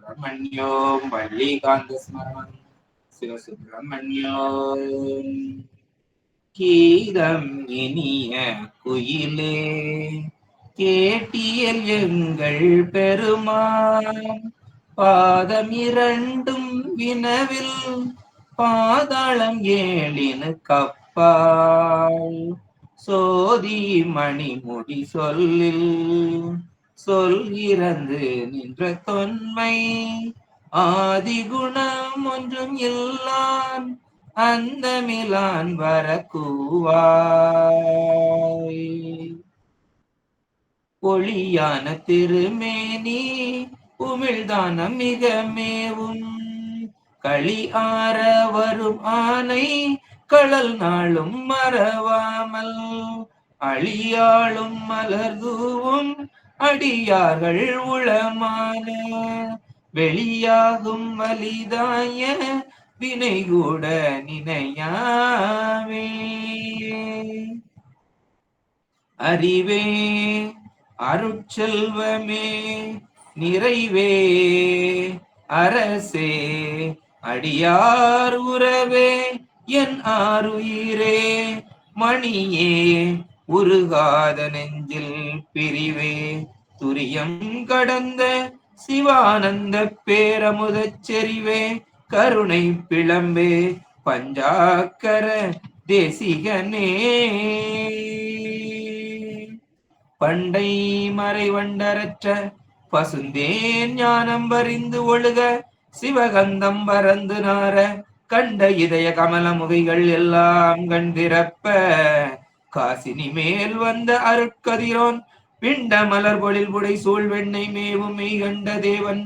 சிவசுப்பிரமணியோம் வள்ளிகாந்த ஸ்மரணம் சிவசுப்பிரமணியோம். கீதம் இனிய குயிலே கேட்டியல் எங்கள் பெருமான் பாதம் இரண்டும் வினவில் பாதாளம் ஏழினு கப்பால் சோதி மணிமுடி சொல்லில் சொல்கிறந்து நின்ற தொன்மை ஆதிகுணம் ஒன்றும் இல்லான் அந்த மிலான் வர கூவாய். ஒளியான திருமேனி உமிழ்தானம் மிக மேவும் களி ஆற வரும் ஆனை களல் நாளும் மறவாமல் அழியாளும் மலர்தூவும் அடியார்கள் உளமான வெளியாகும் வலிதாய வினை கூட நினையாவே. அறிவே அருட்செல்வமே நிறைவே அரசே அடியார் உறவே என் ஆருயிரே மணியே உருகாத நெஞ்சில் பிரிவே துரியம் கடந்த சிவானந்த பேரமுதச் செறிவே கருணை பிளம்பே பஞ்சாக்கர தேசிகனே. பண்டை மறைவண்டரற்ற பசுந்தேன் ஞானம் வரிந்து ஒழுக சிவகந்தம் பரந்து நார கண்ட இதய கமல முகைகள் எல்லாம் கண்டிரப்ப காசினி மேல் வந்த அருட்கதிரோன் பிண்ட மலர் பொழில் புடை சூழ் வெண்ணை மேவும் மெய் கண்ட தேவன்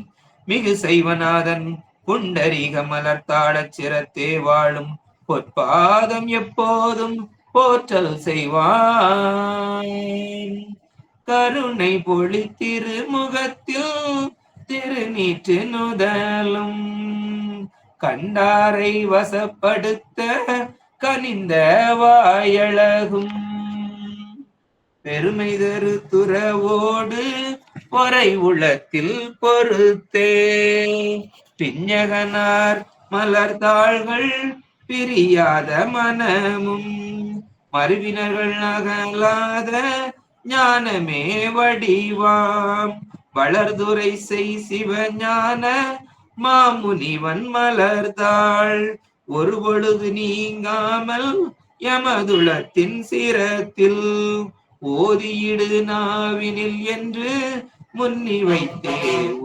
மிகு செய்வநாதன் புண்டரீக மலர்த்தாளச் சிரத்தே வாழும் பொற்பாதம் எப்போதும் போற்றல் செய்வான். கருணை பொழி திருமுகத்தில் திருநீற்று நுதலும் கண்டாரை வசப்படுத்த கனிந்த வாயழகும் பெருமை தரு துறவோடு பொறை உளத்தில் பொறுத்தே பிஞ்சகனார் மலர்தாள்கள் பிரியாத மனமும் மறுவினர்கள் அகலாத ஞானமே வடிவாம் வளர்துரை செய் சிவஞான மாமுனிவன் மலர்தாள் ஒரு பொழுது நீங்காமல் யமதுளத்தின் சிரத்தில் ஓதியிடு நாவினில் என்று முன்னி வைத்தே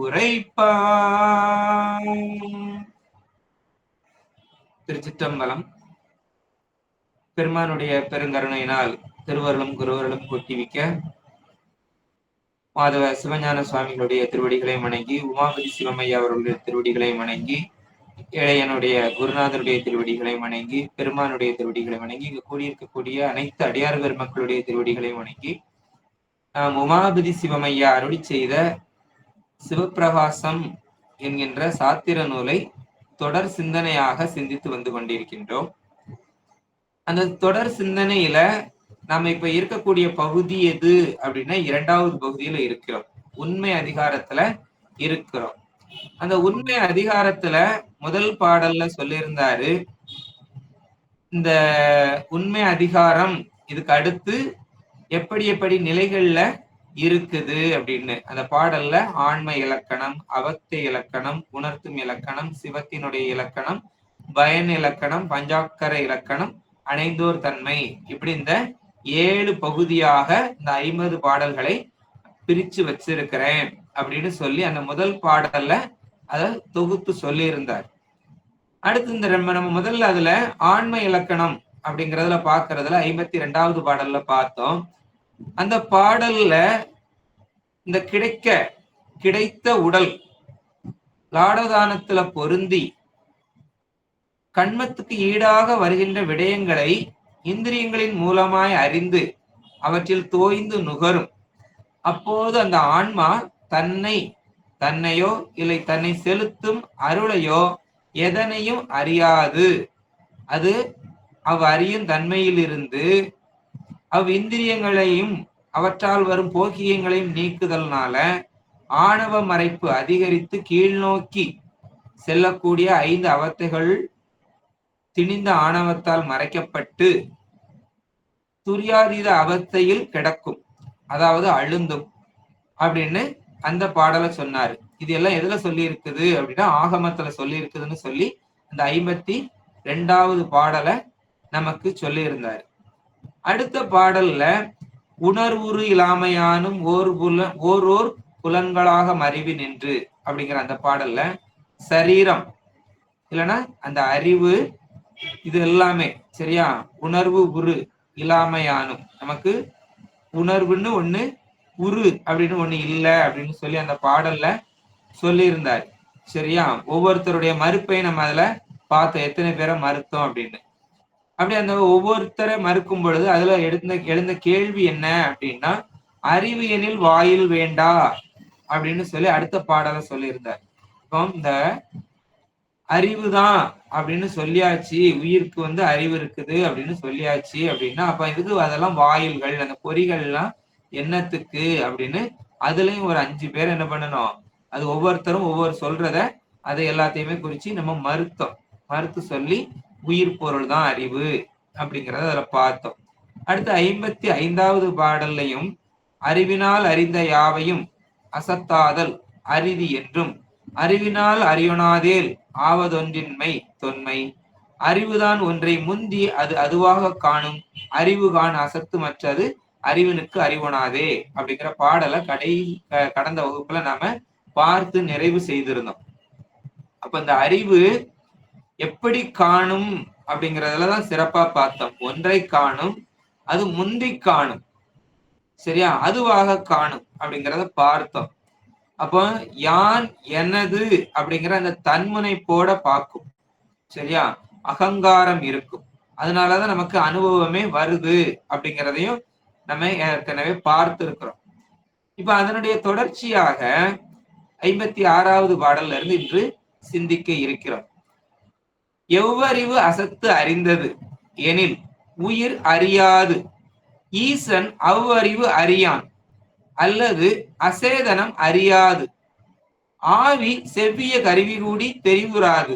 உரைப்பான். திருச்சிற்றம்பலம். பெருமானுடைய பெருங்கருணையினால் திருவருளும் குருவருளும் கொட்டிவிக்க மாதவ சிவஞான சுவாமிகளுடைய திருவடிகளை வணங்கி, உமாபதி சிவமையா அவர்களுடைய திருவடிகளை வணங்கி, இளையனுடைய குருநாதருடைய திருவடிகளை வணங்கி, பெருமானுடைய திருவடிகளை வணங்கி, இங்கு கூடியிருக்கக்கூடிய அனைத்து அடியார் பெருமக்களுடைய திருவடிகளை வணங்கி, நாம் உமாபதி சிவமையா அருளி செய்த சிவப்பிரகாசம் என்கின்ற சாத்திர நூலை தொடர் சிந்தனையாக சிந்தித்து வந்து கொண்டிருக்கின்றோம். அந்த தொடர் சிந்தனையில நாம இப்ப இருக்கக்கூடிய பகுதி எது அப்படின்னா 2வது பகுதியில இருக்கிறோம். உண்மை அதிகாரத்துல இருக்கிறோம். அந்த உண்மை அதிகாரத்துல முதல் பாடல்ல சொல்லியிருந்தாரு, இந்த உண்மை அதிகாரம் இதுக்கு அடுத்து எப்படி எப்படி நிலைகள்ல இருக்குது அப்படின்னு. அந்த பாடல்ல ஆண்மை இலக்கணம், அவத்தை இலக்கணம், உணர்த்தும் இலக்கணம், சிவத்தினுடைய இலக்கணம், பயன் இலக்கணம், பஞ்சாக்கர இலக்கணம், அணைந்தோர் தன்மை, இப்படி இந்த 7 பகுதியாக இந்த 50 பாடல்களை பிரிச்சு வச்சிருக்கிறேன் அப்படின்னு சொல்லி அந்த முதல் பாடல்ல அதை தொகுத்து சொல்லி இருந்தார். அடுத்து இந்த நம்ம முதல்ல அதுல ஆண்மை இலக்கணம் அப்படிங்கறதுல பாக்குறதுல 52வது பாடல்ல பார்த்தோம். அந்த பாடல்ல இந்த கிடைத்த உடல் லாடதானத்துல பொருந்தி கண்மத்துக்கு ஈடாக வருகின்ற விடயங்களை இந்திரியங்களின் மூலமாய் அறிந்து அவற்றில் தோய்ந்து நுகரும். அப்போது அந்த ஆன்மா தன்னையோ இல்லை தன்னை செலுத்தும் அருளையோ எதனையும் அறியாது. அது அறியும் தன்மையிலிருந்து இந்திரியங்களையும் அவற்றால் வரும் போக்கியங்களையும் நீக்குதல்னால ஆணவ மறைப்பு அதிகரித்து கீழ்நோக்கி செல்லக்கூடிய 5 அவத்தைகள் திணிந்த ஆணவத்தால் மறைக்கப்பட்டு துரியாதீத அவஸ்தையில் கிடக்கும், அதாவது அழுந்தும் அப்படின்னு அந்த பாடலை சொன்னாரு. இது எல்லாம் எதுல சொல்லி இருக்குது அப்படின்னா ஆகமத்துல சொல்லி இருக்குதுன்னு சொல்லி அந்த 52வது பாடலை நமக்கு சொல்லி இருந்தாரு. அடுத்த பாடல்ல உணர்வுறு இல்லாமையானும் ஓரோர் புலன்களாக மறிவி நின்று அப்படிங்கிற அந்த பாடல்ல சரீரம் இல்லைன்னா அந்த அறிவு இது எல்லாமே சரியா, உணர்வு உரு இல்லாமையானும், நமக்கு உணர்வுன்னு ஒண்ணு உரு அப்படின்னு ஒண்ணு இல்லை அப்படின்னு சொல்லி அந்த பாடல்ல சொல்லி இருந்தார். சரியா, ஒவ்வொருத்தருடைய மறுப்பை நம்ம அதுல பார்த்தோம், எத்தனை பேரை மறுத்தோம் அப்படின்னு. அப்படி அந்த ஒவ்வொருத்தரை மறுக்கும் பொழுது அதுல எழுந்த கேள்வி என்ன அப்படின்னா, அறிவு எனில் வாயில் வேண்டா அப்படின்னு சொல்லி அடுத்த பாடலை சொல்லியிருந்தார். இப்போ இந்த அறிவுதான் அப்படின்னு சொல்லியாச்சு, உயிருக்கு வந்து அறிவு இருக்குது அப்படின்னு சொல்லியாச்சு அப்படின்னா அப்ப இதுக்கு அதெல்லாம் வாயில்கள், அந்த பொறிகள்லாம் என்னத்துக்கு அப்படின்னு அதுலயும் ஒரு 5 பேர் என்ன பண்ணணும், அது ஒவ்வொருத்தரும் ஒவ்வொரு சொல்றத அதை எல்லாத்தையுமே குறிச்சு நம்ம மறுத்து சொல்லி உயிர் பொருள் தான் அறிவு அப்படிங்கிறத அதுல பார்த்தோம். அடுத்து 55வது பாடல்லையும் அறிவினால் அறிந்த யாவையும் அசத்தாதல் அரிதி என்றும் அறிவினால் அறியொணாதேல் ஆவதொன்றின்மை தொன்மை அறிவுதான் ஒன்றை முந்தி அது அதுவாக காணும் அறிவு காண் அசத்து மற்றது அறிவனுக்கு அறிவொணாதே அப்படிங்கிற பாடலை கடந்த வகுப்புல நாம பார்த்து நிறைவு செய்திருந்தோம். அப்ப இந்த அறிவு எப்படி காணும் அப்படிங்கறதுலதான் சிறப்பா பார்த்தோம். ஒன்றை காணும், அது முந்தி காணும், சரியா, அதுவாக காணும் அப்படிங்கிறத பார்த்தோம். அப்போ யான் எனது அப்படிங்கிற அந்த தன்முனைப்போட பார்க்கும், சரியா, அகங்காரம் இருக்கும், அதனாலதான் நமக்கு அனுபவமே வருது அப்படிங்கிறதையும் நம்ம ஏற்கனவே பார்த்து இருக்கிறோம். இப்ப அதனுடைய தொடர்ச்சியாக 56வது பாடல்ல இருந்து இன்று சிந்திக்க இருக்கிறோம். எவ்வறிவு அசத்து அறிந்தது எனில் உயிர் அறியாது ஈசன் அவ்வறிவு அறியான் அல்லது அசேதனம் அறியாது ஆவி செவ்விய கருவி கூடி தெரிவுறாது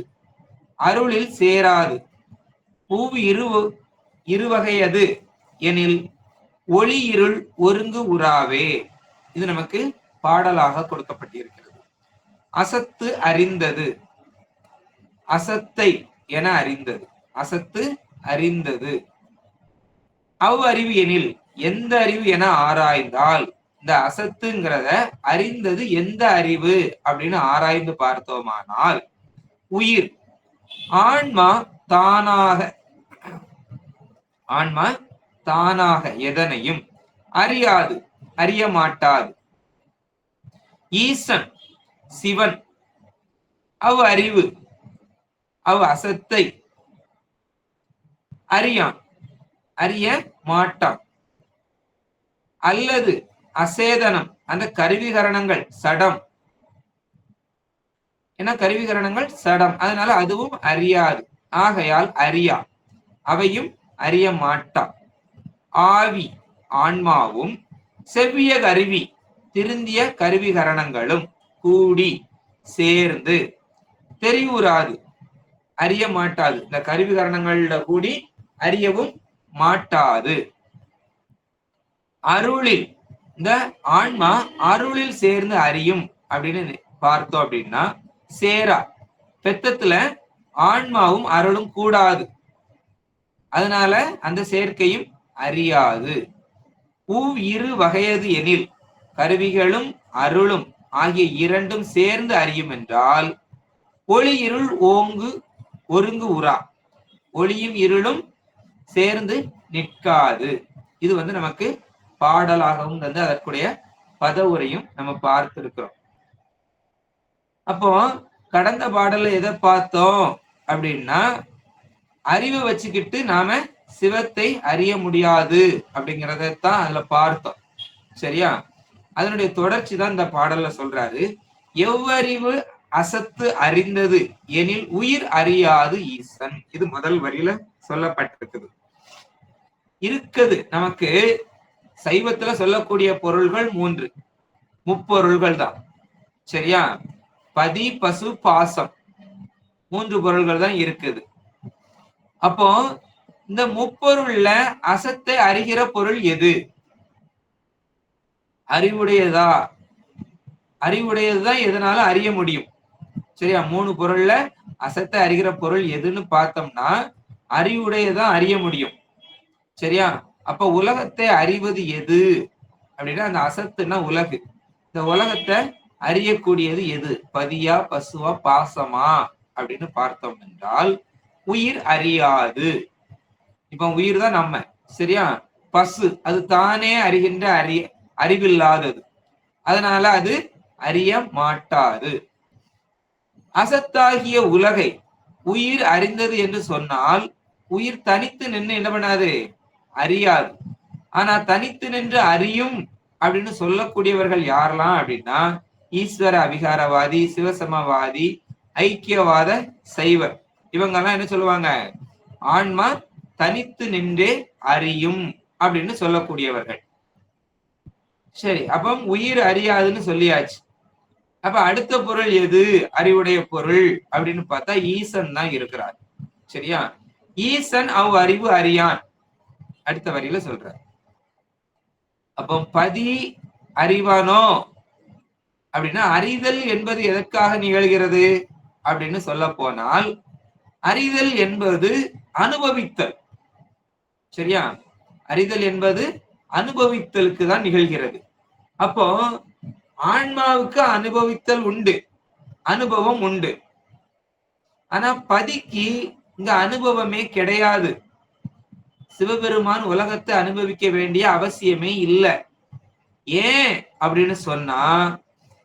அருளில் சேராது பூவி இருவகையது எனில் ஒளி இருள் ஒருங்கு உறாவே. இது நமக்கு பாடலாக கொடுக்கப்பட்டிருக்கிறது. அசத்து அறிந்தது, அசத்தை என அறிந்தது, அசத்து அறிந்தது. அவ்வறிவு எனில் எந்த அறிவு என ஆராய்ந்தால், இந்த அசத்துங்கிறத அறிந்தது எந்த அறிவு அப்படின்னு ஆராய்ந்து பார்த்தோமானால் உயிர் ஆன்மா தானாக எதனையும் அறியாது, அறிய மாட்டாது. ஈசன் சிவன் அவ் அறிவு அவ் அசத்தை அறியான், அறிய மாட்டான். அல்லது அசேதனம், அந்த கருவிகரணங்கள் சடம், ஏன்னா கருவிகரணங்கள் சடம், அதனால அதுவும் அறியாது, ஆகையால் அறியா, அவையும் அறிய மாட்டான். ஆவி ஆன்மாவும் செவ்விய கருவி திருந்திய கருவிகரணங்களும் கூடி சேர்ந்து தெரிவுறாது, அறிய மாட்டாது. இந்த கருவிகரணங்கள்ல கூடி அறியவும் மாட்டாது. அருளில், இந்த ஆன்மா அருளில் சேர்ந்து அறியும் அப்படின்னு பார்த்தோம் அப்படின்னா சேரா, பெத்தத்துல ஆன்மாவும் அருளும் கூடாது, அதனால அந்த சேர்க்கையும் அறியாது. இரு வகையது எனில் கருவிகளும் அருளும் ஆகிய இரண்டும் சேர்ந்து அறியும் என்றால் ஒளி இருள் ஒருங்கு உறா, ஒளியும் இருளும் சேர்ந்து நிற்காது. இது வந்து நமக்கு பாடலாகவும் வந்து அதற்குடைய பதவுரையும் நம்ம பார்த்திருக்கிறோம். அப்போ கடந்த பாடல்ல எதை பார்த்தோம் அப்படின்னா, அறிவை வச்சுக்கிட்டு நாம சிவத்தை அறிய முடியாது அப்படிங்கிறதான் அதுல பார்த்தோம், சரியா. அதனுடைய தொடர்ச்சி தான் இந்த பாடல்ல சொல்றாரு. எவ்வறிவு அசத்து அறிந்தது எனில் உயிர் அறியாது ஈசன். இது முதல் வரியில சொல்லப்பட்டிருக்குது. இருக்குது நமக்கு சைவத்துல சொல்லக்கூடிய பொருள்கள் 3 முப்பொருள்கள் தான். சரியா? பதி, பசு, பாசம் 3 பொருள்கள் தான் இருக்குது. அப்போ இந்த முப்பொருள்ல அசத்தை அறிகிற பொருள் எது? அறிவுடையதா? அறிவுடையதுதான் எதனால அறிய முடியும். சரியா? 3 பொருள்ல அசத்தை அறிகிற பொருள் எதுன்னு பார்த்தோம்னா அறிவுடையதான் அறிய முடியும். சரியா? அப்ப உலகத்தை அறிவது எது அப்படின்னா அந்த அசத்துனா உலகு. இந்த உலகத்தை அறியக்கூடியது எது? பதியா, பசுவா, பாசமா அப்படின்னு பார்த்தோம் என்றால் உயிர் அறியாது. இப்ப உயிர் தான் நம்ம. சரியா? பசு அது தானே அறிகின்ற அறிவில்லாதது. அதனால அது அறிய மாட்டாது. அசத்தாகிய உலகை உயிர் அறிந்தது என்று சொன்னால் உயிர் தனித்து நின்று என்ன பண்ணாது? அறியாது. ஆனா தனித்து நின்று அறியும் அப்படின்னு சொல்லக்கூடியவர்கள் யாரெல்லாம் அப்படின்னா ஈஸ்வர அபிகாரவாதி, சிவசமவாதி, ஐக்கியவாத சைவர். இவங்க எல்லாம் என்ன சொல்லுவாங்க? ஆன்மா தனித்து நின்றே அறியும் அப்படின்னு சொல்லக்கூடியவர்கள். சரி, அப்ப உயிர் அறியாதுன்னு சொல்லியாச்சு. அப்ப அடுத்த பொருள் எது அறிவுடைய பொருள் அப்படின்னு பார்த்தா ஈசன் தான் இருக்கிறார். சரியா? ஈசன் அவ் அறிவு அறியான் அடுத்த வரியில சொல்றார். அப்போ பதி அறிவானோ அப்படின்னா அறிதல் என்பது எதற்காக நிகழ்கிறது அப்படின்னு சொல்ல போனால் அறிதல் என்பது அனுபவித்தல். சரியா? அறிதல் என்பது அனுபவித்தலுக்கு தான் நிகழ்கிறது. அப்போ ஆன்மாவுக்கு அனுபவித்தல் உண்டு, அனுபவம் உண்டு. ஆனா பதிக்கு இங்க அனுபவமே கிடையாது. சிவபெருமான் உலகத்தை அனுபவிக்க வேண்டிய அவசியமே இல்லை. ஏன் அப்படின்னு சொன்னா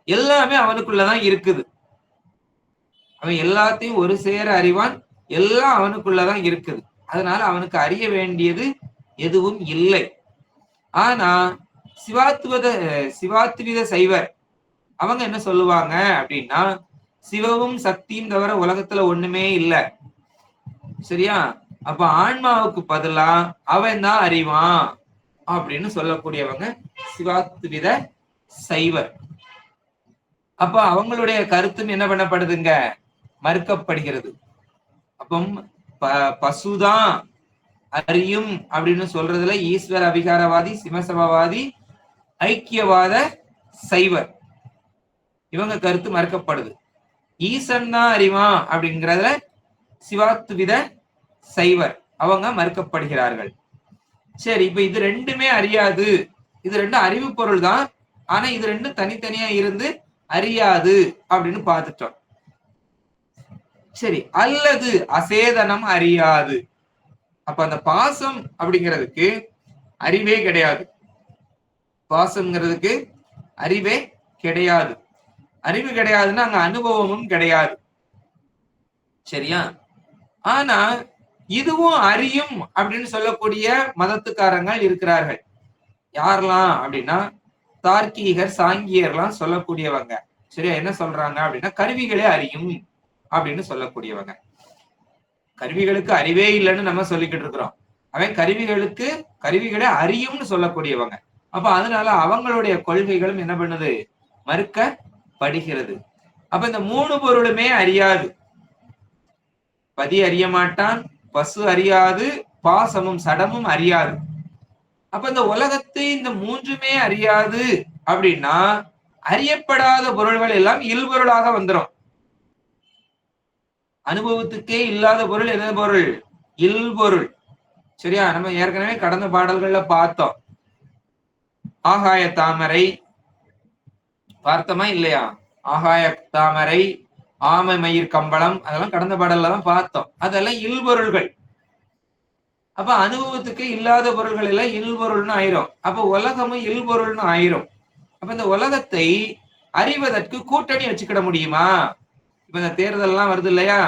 எல்லாமே அவனுக்குள்ளதான் இருக்குது. அவன் எல்லாத்தையும் ஒரு சேர அறிவான், எல்லாம் அவனுக்குள்ளதான் இருக்குது. அதனால அவனுக்கு அறிய வேண்டியது எதுவும் இல்லை. ஆனா சிவாத்வித சைவர் அவங்க என்ன சொல்லுவாங்க அப்படின்னா சிவவும் சக்தியும் தவிர உலகத்துல ஒண்ணுமே இல்லை. சரியா? அப்ப ஆன்மாவுக்கு பதிலா அவன் தான் அறிவான் அப்படின்னு சொல்லக்கூடியவங்க சிவாத்வித சைவர். அப்ப அவங்களுடைய கருத்தும் என்ன பண்ணப்படுதுங்க? மறுக்கப்படுகிறது. அப்போ பசுதான் அறியும் அப்படின்னு சொல்றதுல ஈஸ்வர அபிகாரவாதி, சிவசமவாதி, ஐக்கியவாத சைவர் இவங்க கருத்து மறுக்கப்படுது. ஈசன் தான் அறிவான் அப்படிங்கிறதுல சிவாத்வித சைவர் அவங்க மறுக்கப்படுகிறார்கள். சரி, இப்ப இது ரெண்டுமே அறியாது. இது ரெண்டும் அறிவு பொருள் தான். ஆனா இது ரெண்டும் தனித்தனியா இருந்து அறியாது அப்படின்னு பார்த்துட்டோம். சரி, அல்லது அசேதனம் அறியாது. அப்ப அந்த பாசம் அப்படிங்கிறதுக்கு அறிவே கிடையாது. பாசம்ங்கிறதுக்கு அறிவே கிடையாது. அறிவு கிடையாதுன்னா அங்க அனுபவமும் கிடையாது. சரியா? ஆனா இதுவும் அறியும் அப்படின்னு சொல்லக்கூடிய மதத்துக்காரங்கள் இருக்கிறார்கள். யாரெல்லாம் அப்படின்னா தார்க்கீகர், சாங்கியர்லாம் சொல்லக்கூடியவங்க. சரியா? என்ன சொல்றாங்க அப்படின்னா கருவிகளே அறியும் அப்படின்னு சொல்லக்கூடியவங்க. கருவிகளுக்கு அறிவே இல்லைன்னு நம்ம சொல்லிக்கிட்டு இருக்கிறோம். அவன் கருவிகளே அறியும்னு சொல்லக்கூடியவங்க. அப்ப அதனால அவங்களுடைய கொள்கைகளும் என்ன பண்ணுது? மறுக்கப்படுகிறது. அப்ப இந்த 3 பொருளுமே அறியாது. பதி அறிய மாட்டான், பசு அறியாது, பாசமும் சடமும் அறியாது. அப்ப இந்த உலகத்தை இந்த 3மே அறியாது அப்படின்னா அறியப்படாத பொருள்கள் எல்லாம் இல்பொருளாக வந்துடும். அனுபவத்துக்கே இல்லாத பொருள் என்ன பொருள்? இல்பொருள். சரியா? நம்ம ஏற்கனவே கடந்த பாடல்கள்ல பார்த்தோம். ஆகாய தாமரை பார்த்தோமா இல்லையா? ஆகாய தாமரை, ஆமை மயிர் கம்பளம் அதெல்லாம் கடந்த பாடல்ல தான் பார்த்தோம். அதெல்லாம் இல்பொருள்கள். அப்ப அனுபவத்துக்கு இல்லாத பொருள்கள் எல்லாம் இல்பொருள்னு ஆயிரும். அப்ப உலகமும் இல்பொருள்னு ஆயிரும். அப்ப இந்த உலகத்தை அறிவதற்கு கூட்டணி வச்சுக்கிட முடியுமா? இப்ப இந்த தேர்தல் எல்லாம் வருது இல்லையா?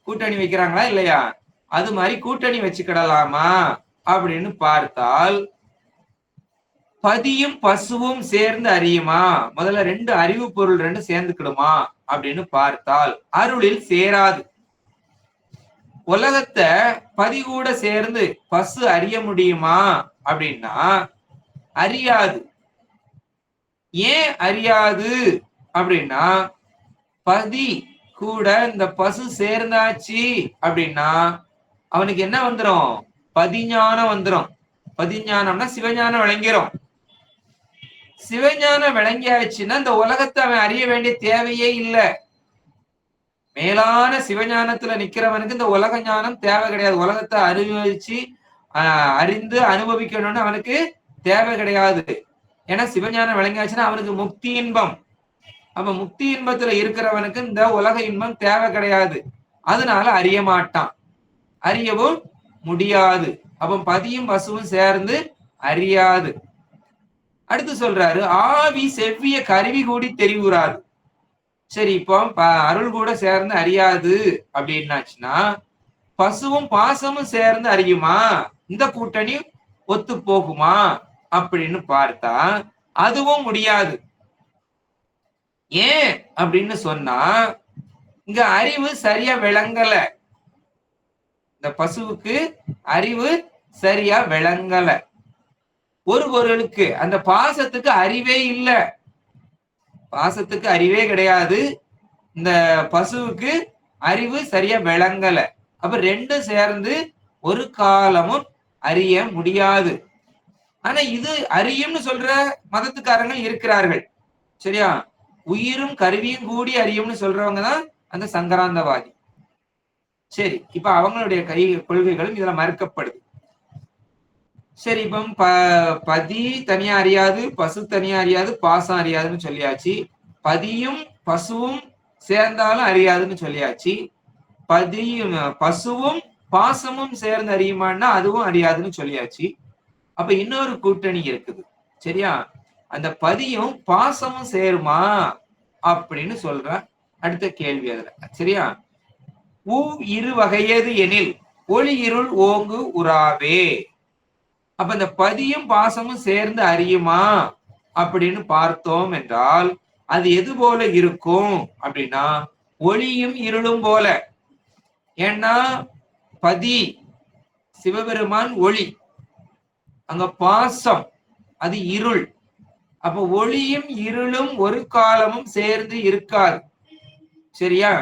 கூட்டணி வைக்கிறாங்களா இல்லையா? அது மாதிரி கூட்டணி வச்சுக்கிடலாமா அப்படின்னு பார்த்தால் பதியும் பசுவும் சேர்ந்து அறியுமா? முதல்ல 2 அறிவு பொருள் 2 சேர்ந்துக்கிடுமா அப்படின்னு பார்த்தால் அருளில் சேராது. உலகத்தை பதி கூட சேர்ந்து பசு அறிய முடியுமா அப்படின்னா அறியாது. ஏன் அறியாது அப்படின்னா பதி கூட இந்த பசு சேர்ந்தாச்சு அப்படின்னா அவனுக்கு என்ன வந்துரும்? பதிஞானம் வந்துரும். பதிஞானம்னா சிவஞானம் விளங்கிரும். சிவஞானம் விளங்கியாச்சுன்னா இந்த உலகத்தை அவன் அறிய வேண்டிய தேவையே இல்லை. மேலான சிவஞானத்துல நிக்கிறவனுக்கு இந்த உலக ஞானம் தேவை கிடையாது. உலகத்தை அனுபவிச்சு அறிந்து அனுபவிக்கணும்னு அவனுக்கு தேவை கிடையாது. ஏன்னா சிவஞானம் விளங்கியாச்சுன்னா அவனுக்கு முக்தி இன்பம். அப்ப முக்தி இன்பத்துல இருக்கிறவனுக்கு இந்த உலக இன்பம் தேவை கிடையாது. அதனால அறிய மாட்டான், அறியவும் முடியாது. அப்ப பதியும் பசுவும் சேர்ந்து அறியாது. அடுத்து சொல்றாரு, ஆவி செவ்விய கருவி கூடி தெரிவுறாரு. சரி, இப்போ அருள் கூட சேர்ந்து அறியாது அப்படின்னாச்சுன்னா பசுவும் பாசமும் சேர்ந்து அறியுமா? இந்த கூட்டணி ஒத்து போகுமா அப்படின்னு பார்த்தா அதுவும் முடியாது. ஏன் அப்படின்னு சொன்னா இங்க அறிவு சரியா விளங்கல. இந்த பசுவுக்கு அறிவு சரியா விளங்கல. ஒரு பொருளுக்கு அந்த பாசத்துக்கு அறிவே இல்லை. பாசத்துக்கு அறிவே கிடையாது. இந்த பசுவுக்கு அறிவு சரியா விளங்கல. அப்ப ரெண்டும் சேர்ந்து ஒரு காலமும் அறிய முடியாது. ஆனா இது அறியும்னு சொல்ற மதத்துக்காரங்க இருக்கிறார்கள். சரியா? உயிரும் கருவியும் கூடி அறியும்னு சொல்றவங்க தான் அந்த சங்கராந்தவாதி. சரி, இப்ப அவங்களுடைய கொள்கைகளும் இதுல மறுக்கப்படுது. சரி, இப்ப பதி தனியா அறியாது, பசு தனியா அறியாது, பாசம் அறியாதுன்னு சொல்லியாச்சு. பதியும் பசுவும் சேர்ந்தாலும் அறியாதுன்னு சொல்லியாச்சு. பதியும் பசுவும் பாசமும் சேர்ந்து அறியுமான்னா அதுவும் அறியாதுன்னு சொல்லியாச்சு. அப்ப இன்னொரு கூட்டணி இருக்குது. சரியா? அந்த பதியும் பாசமும் சேருமா அப்படின்னு சொல்ற அடுத்த கேள்வி அதுல. சரியா? இரு வகையது எனில் ஒளி இருள் ஓங்கு உறாவே. அப்ப இந்த பதியும் பாசமும் சேர்ந்து அறியுமா அப்படின்னு பார்த்தோம் என்றால் அது எது போல இருக்கும் அப்படின்னா ஒளியும் இருளும் போல. ஏன்னா பதி சிவபெருமான் ஒளி, அங்க பாசம் அது இருள். அப்ப ஒளியும் இருளும் ஒரு காலமும் சேர்ந்து இருக்காது. சரியா?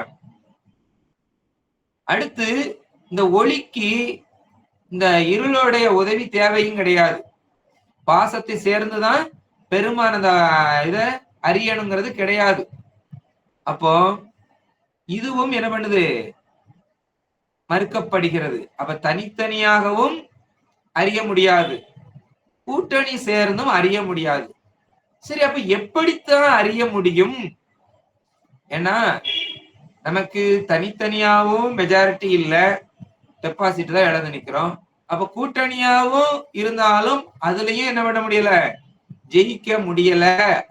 அடுத்து இந்த ஒளிக்கு இந்த இருளுடைய உதவி தேவையும் கிடையாது. பாசத்தை சேர்ந்துதான் பெருமான் அந்த இத அறியணுங்கிறது கிடையாது. அப்போ இதுவும் என்ன பண்ணுது? மறுக்கப்படுகிறது. அப்ப தனித்தனியாகவும் அறிய முடியாது, கூட்டணி சேர்ந்தும் அறிய முடியாது. சரி, அப்ப எப்படித்தான் அறிய முடியும்? ஏன்னா நமக்கு தனித்தனியாவும் மெஜாரிட்டி இல்ல, டெபாசிட் தான் இழந்து நிக்கிறோம். அப்ப கூட்டணியாவும் இருந்தாலும் அதுலயும் என்ன பண்ண முடியல, ஜெயிக்க முடியல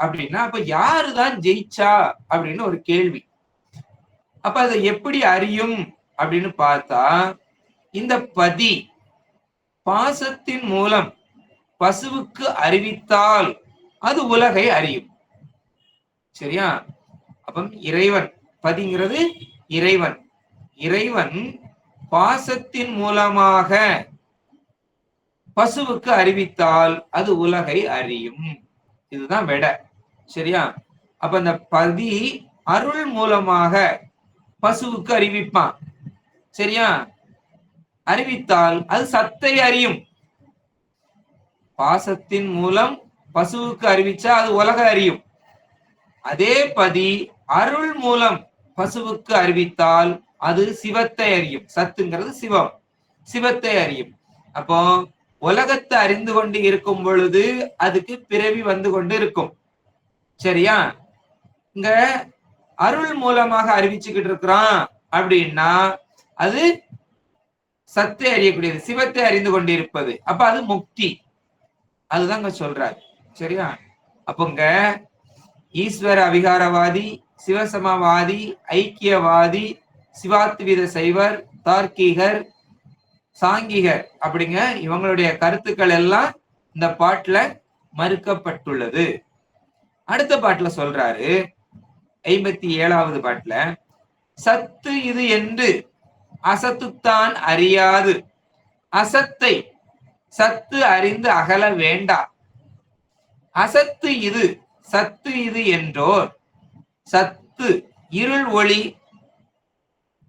அப்படின்னா அப்ப யாருதான் ஜெயிச்சா அப்படின்னு ஒரு கேள்வி. அப்ப அதை எப்படி அறியும் அப்படின்னு பார்த்தா இந்த பதி பாசத்தின் மூலம் பசுவுக்கு அறிவித்தால் அது உலகை அறியும். சரியா? அப்ப இறைவன், பதிங்கிறது இறைவன், இறைவன் பாசத்தின் மூலமாக பசுவுக்கு அறிவித்தால் அது உலகை அறியும். இதுதான் விட. சரியா? அப்ப அந்த பதி அருள் மூலமாக பசுவுக்கு அறிவிப்பான். சரியா? அறிவித்தால் அது சத்தை அறியும். பாசத்தின் மூலம் பசுவுக்கு அறிவிச்சா அது உலக அறியும். அதே பதி அருள் மூலம் பசுவுக்கு அறிவித்தால் அது சிவத்தை அறியும். சத்துங்கிறது சிவம், சிவத்தை அறியும். அப்போ உலகத்தை அறிந்து கொண்டு இருக்கும் பொழுது அதுக்கு பிறவி வந்து கொண்டு இருக்கும். சரியா? இங்க அருள் மூலமாக அறிவிச்சுக்கிட்டு இருக்கிறான் அப்படின்னா அது சத்தை அறியக்கூடியது, சிவத்தை அறிந்து கொண்டிருப்பது. அப்ப அது முக்தி. அதுதான் சொல்றாரு. சரியா? அப்பங்க ஈஸ்வர அவிகாரவாதி, சிவசமவாதி, ஐக்கியவாதி, சிவாத்வித சைவர், தார்க்கீகர், சாங்கிகர் அப்படிங்க இவங்களுடைய கருத்துக்கள் எல்லாம் இந்த பாட்டுல மறுக்கப்பட்டுள்ளது. அடுத்த பாட்டுல சொல்றாரு, 57வது பாட்டுல, சத்து இது என்று அசத்துத்தான் அறியாது, அசத்தை சத்து அறிந்து அகல வேண்டா. அசத்து இது சத்து இது என்றோர் சத்து இருள் ஒளி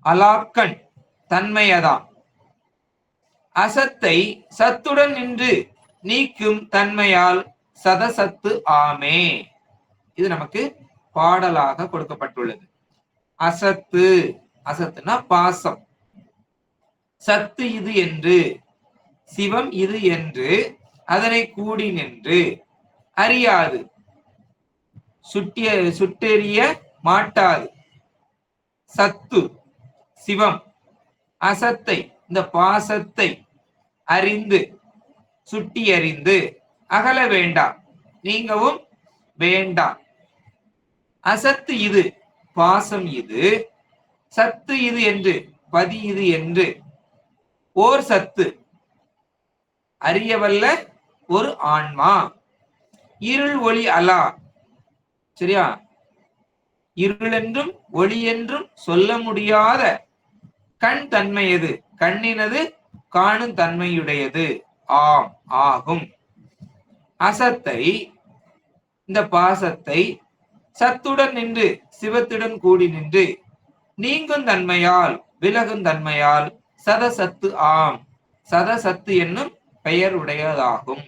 அலாக்கண் தன்மையதாம். அசத்தை சத்துடன் நின்று நீக்கும் தன்மையால் சதசத்து ஆமே. இது நமக்கு பாடலாக கொடுக்கப்பட்டுள்ளது. அசத்து, அசத்துனா பாசம். சத்து இது என்று, சிவம் இது என்று அதனை கூடி நின்று அறியாது, சுட்டெறிய மாட்டாது. சத்து சிவம், அசத்தை இந்த பாசத்தை அறிந்து சுட்டி அறிந்து அகல வேண்டாம், நீங்கவும் வேண்டாம். அசத்து இது பாசம் இது, சத்து இது என்று பதி இது என்று ஓர் சத்து அறியவல்ல ஒரு ஆன்மா. இருள் ஒளி அலா, சரியா, இருள் என்றும் ஒளி என்றும் சொல்ல முடியாத கண் தன்மையது, கண்ணினது காணும் தன்மையுடையது ஆம் ஆகும். அசத்தை இந்த பாசத்தை சத்துடன் நின்று சிவத்துடன் கூடி நின்று நீங்கும் தன்மையால் விலகும் தன்மையால் சதசத்து ஆம், சதசத்து என்னும் பெயர் உடையதாகும்.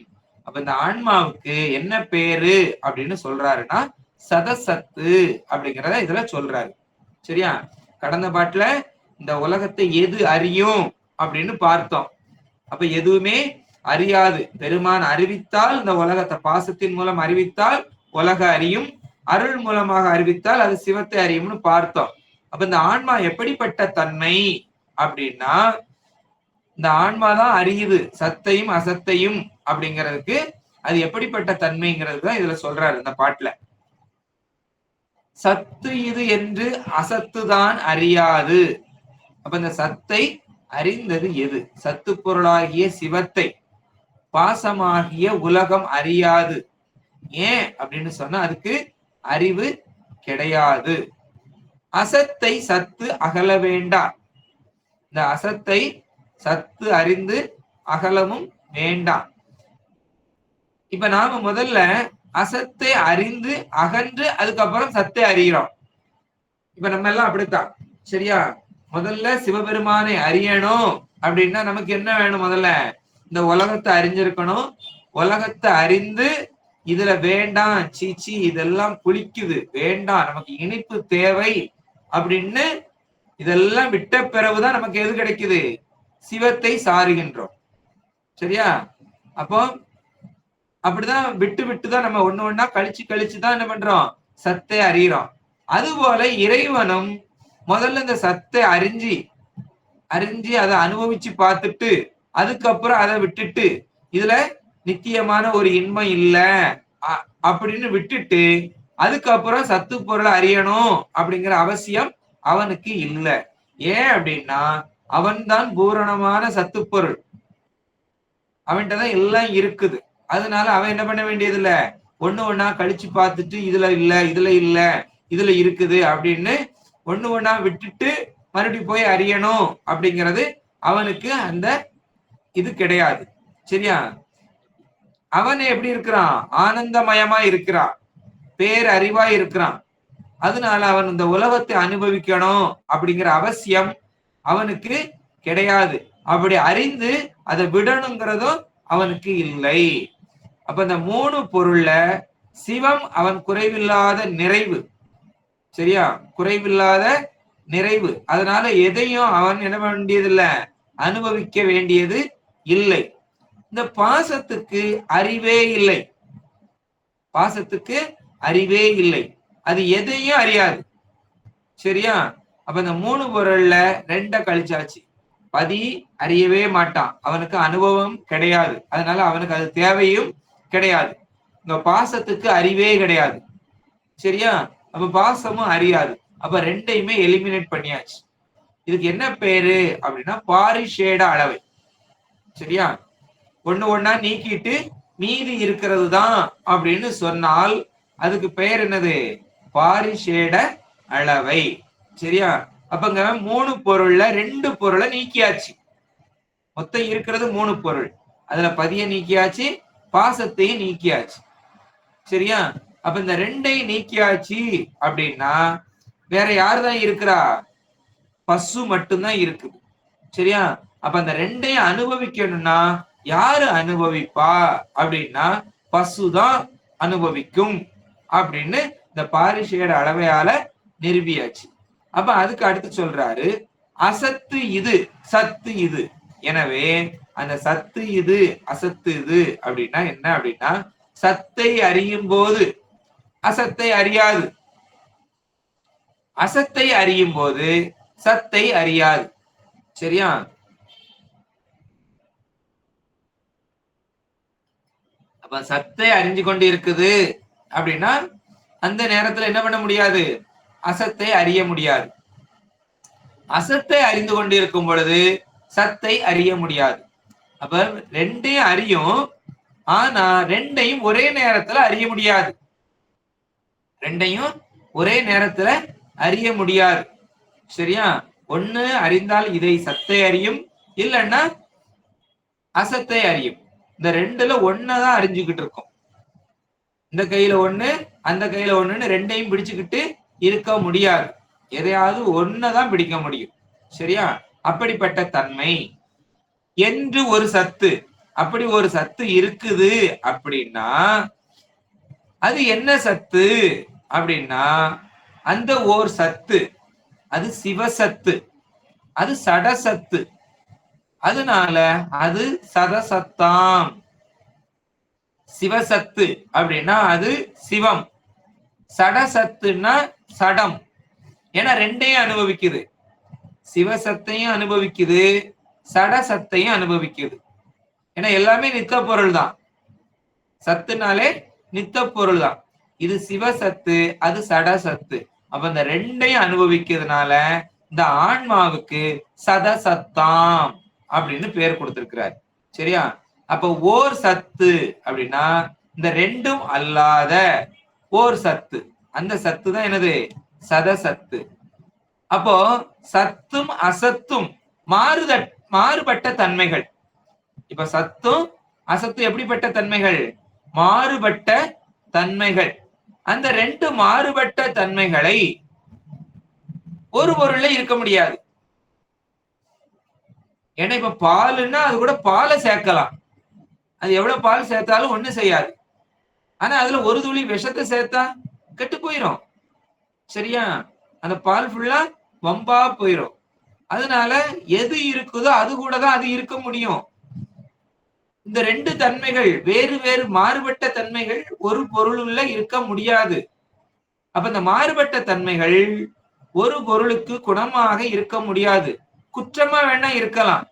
அப்ப இந்த ஆன்மாவுக்கு என்ன பேரு அப்படின்னு சொல்றாருன்னா சதசத்து அப்படிங்கிறத இதுல சொல்றாரு. சரியா, கடந்த பாட்டுல இந்த உலகத்தை எது அறியும் அப்படின்னு பார்த்தோம். அப்ப எதுவுமே அறியாது, பெருமான் அறிவித்தால் இந்த உலகத்தை பாசத்தின் மூலம் அறிவித்தால் உலக அறியும், அருள் மூலமாக அறிவித்தால் அது சிவத்தை அறியும்னு பார்த்தோம். அப்ப இந்த ஆன்மா எப்படிப்பட்ட தன்மை அப்படின்னா, இந்த ஆன்மாதான் அறியுது சத்தையும் அசத்தையும் அப்படிங்கிறதுக்கு. அது எப்படிப்பட்ட தன்மைங்கிறது தான் இதுல சொல்றாரு இந்த பாட்டுல. சத்து இது என்று அசத்துதான் அறியாது. அப்ப இந்த சத்தை அறிந்தது எது? சத்து பொருளாகிய சிவத்தை பாசமாகிய உலகம் அறியாது. ஏன் அப்படின்னு சொன்னா அதுக்கு அறிவு கிடையாது. அசத்தை சத்து அகல வேண்டாம். இந்த அசத்தை சத்து அறிந்து அகலமும் வேண்டாம். இப்ப நாம முதல்ல அசத்தை அறிந்து அகன்று அதுக்கப்புறம் சத்தை அறிகிறோம். இப்ப நம்ம எல்லாம் அப்படித்தான். சரியா, முதல்ல சிவபெருமானை அறியணும் அப்படின்னா நமக்கு என்ன வேணும்? முதல்ல இந்த உலகத்தை அறிஞ்சிருக்கணும். உலகத்தை அறிந்து இதுல வேண்டாம், சீச்சி இதெல்லாம் புளிக்குது, வேண்டாம், நமக்கு இனிப்பு தேவை அப்படின்னு இதெல்லாம் விட்ட பிறகுதான் நமக்கு எது கிடைக்குது? சிவத்தை சாருகின்றோம். சரியா, அப்போ அப்படிதான் விட்டு விட்டுதான் நம்ம ஒண்ணு ஒண்ணா கழிச்சுதான் என்ன பண்றோம்? சத்தை அறிகிறோம். அதுபோல இறைவனும் முதல்ல இந்த சத்தை அறிஞ்சு அதை அனுபவிச்சு பார்த்துட்டு அதுக்கப்புறம் அதை விட்டுட்டு இதுல நித்தியமான ஒரு இன்பம் இல்ல அப்படின்னு விட்டுட்டு அதுக்கப்புறம் சத்து பொருளை அறியணும் அப்படிங்கிற அவசியம் அவனுக்கு இல்லை. ஏன் அப்படின்னா அவன் தான் பூரணமான சத்து பொருள், அவன்கிட்டதான் எல்லாம் இருக்குது. அதனால அவன் என்ன பண்ண வேண்டியது இல்ல, ஒண்ணு ஒண்ணா கழிச்சு பார்த்துட்டு இதுல இல்ல இதுல இல்ல இதுல இருக்குது அப்படின்னு ஒண்ணு ஒண்ணா விட்டுட்டு மறுபடியும் போய் அறியணும் அப்படிங்கிறது அவனுக்கு அந்த இது கிடையாது. சரியா, அவன் எப்படி இருக்கிறான்? ஆனந்தமயமா இருக்கிறான், பேரறிவா இருக்கிறான். அதனால அவன் இந்த உலகத்தை அனுபவிக்கணும் அப்படிங்கிற அவசியம் அவனுக்கு கிடையாது. அப்படி அறிந்து அதை விடணுங்கிறதும் அவனுக்கு இல்லை. அப்ப இந்த மூணு பொருள்ல சிவம் அவன் குறைவில்லாத நிறைவு. சரியா, குறைவில்லாத நிறைவு. அதனால எதையும் அவன் என்ன வேண்டியதில்லை, அனுபவிக்க வேண்டியது இல்லை. இந்த பாசத்துக்கு அறிவே இல்லை, பாசத்துக்கு அறிவே இல்லை, அது எதையும் அறியாது. சரியா, அப்ப இந்த மூணு பொருள்ல ரெண்ட கழிச்சாச்சு. பதி அறியவே மாட்டான், அவனுக்கு அனுபவம் கிடையாது, அதனால அவனுக்கு அது தேவையும் கிடையாது. இந்த பாசத்துக்கு அறிவே கிடையாது. சரியா, அப்ப பாசமும் அறியாது. அப்ப ரெண்டையுமே எலிமினேட் பண்ணியாச்சு. இதுக்கு என்ன பேரு அப்படின்னா பாரிஷேட அளவை. சரியா, ஒண்ணு ஒண்ணா நீக்கிட்டு மீதி இருக்கிறது தான் அப்படின்னு சொன்னால் அதுக்கு பெயர் என்னது? பாரிஷேட அளவை. சரியா, அப்பங்க மூணு பொருள்ல ரெண்டு பொருளை நீக்கியாச்சு. மொத்தம் இருக்கிறது மூணு பொருள், அதுல பதிய நீக்கியாச்சு, பாசத்தையும் நீக்கியாச்சு. சரியா, அப்ப இந்த ரெண்டை நீக்கியாச்சு அப்படின்னா வேற யாருதான் இருக்கிறா? பசு மட்டும்தான் இருக்குது. சரியா? அப்ப அந்த ரெண்டையும் அனுபவிக்கணும்னா யாரு அனுபவிப்பா அப்படின்னா பசுதான் அனுபவிக்கும் அப்படின்னு இந்த பாரிஷேட அளவையால நிரூபியாச்சு. அப்ப அதுக்கு அடுத்து சொல்றாரு அசத்து இது சத்து இது. எனவே அந்த சத்து இது அசத்து இது அப்படின்னா என்ன அப்படின்னா சத்தை அறியும் போது அசத்தை அறியாது, அசத்தை அறியும் போது சத்தை அறியாது. சரியா? அப்ப சத்தை அறிஞ்சு கொண்டு இருக்குது அப்படின்னா அந்த நேரத்துல என்ன பண்ண முடியாது? அசத்தை அறிய முடியாது. அசத்தை அறிந்து கொண்டு இருக்கும் பொழுது சத்தை அறிய முடியாது. அப்ப ரெண்டையும் அறியும், ஆனா ரெண்டையும் ஒரே நேரத்துல அறிய முடியாது. ரெண்டையும் ஒரே நேரத்துல அறிய முடியாது. சரியா? ஒண்ணு அறிந்தால் இதை சத்தை அறியும், இல்லைன்னா அசத்தை அறியும். இந்த ரெண்டுல ஒன்னதான் அறிஞ்சுக்கிட்டு இருக்கும். இந்த கையில ஒண்ணு அந்த கையில ஒண்ணுன்னு ரெண்டையும் பிடிச்சுக்கிட்டு இருக்க முடியாது. எதையாவது ஒன்னதான் பிடிக்க முடியும். சரியா? அப்படிப்பட்ட தன்மை என்று ஒரு சத்து, அப்படி ஒரு சத்து இருக்குது அப்படின்னா அது என்ன சத்து அப்படின்னா அந்த ஓர் சத்து அது சிவசத்து, அது சடசத்து. அதனால அது சதசத்தாம். சிவசத்து அப்படின்னா அது சிவம், சடசத்துன்னா சடம். ஏன்னா ரெண்டையும் அனுபவிக்குது, சிவசத்தையும் அனுபவிக்குது சடசத்தையும் அனுபவிக்குது. ஏன்னா எல்லாமே நித்த பொருள் தான், சத்துனாலே நித்த பொருள் தான். இது சிவசத்து, அது சடசத்து. அப்ப இந்த ரெண்டையும் அனுபவிக்கிறதுனால இந்த ஆன்மாவுக்கு சதசத்தாம் அப்படின்னு பேர் கொடுத்திருக்கிறார். சரியா? அப்ப ஓர் சத்து அப்படின்னா இந்த ரெண்டும் அல்லாத ஓர் சத்து, அந்த சத்து தான் என்னது? சதசத்து. அப்போ சத்தும் அசத்தும் மாறுபட்ட தன்மைகள். இப்ப சத்தும் அசத்தும் எப்படிப்பட்ட தன்மைகள்? மாறுபட்ட தன்மைகள். அந்த ரெண்டு மாறுபட்ட தன்மைகளை ஒரு பொருள்ல இருக்க முடியாது. ஏன்னா இப்ப பாலுன்னா அது கூட பாலை சேர்க்கலாம், அது எவ்வளவு பால் சேர்த்தாலும் ஒண்ணு செய்யாது. ஆனா அதுல ஒரு துளி விஷத்தை சேர்த்தா கெட்டு போயிரும். சரியா? அந்த பால் ஃபுல்லா வம்பா போயிரும். அதனால எது இருக்குதோ அது கூட தான் அது இருக்க முடியும். இந்த ரெண்டு தன்மைகள் வேறு வேறு மாறுபட்ட தன்மைகள் ஒரு பொருளுள்ள இருக்க முடியாது. அப்ப இந்த மாறுபட்ட தன்மைகள் ஒரு பொருளுக்கு குணமாக இருக்க முடியாது. குற்றமா வேணா இருக்கலாம்,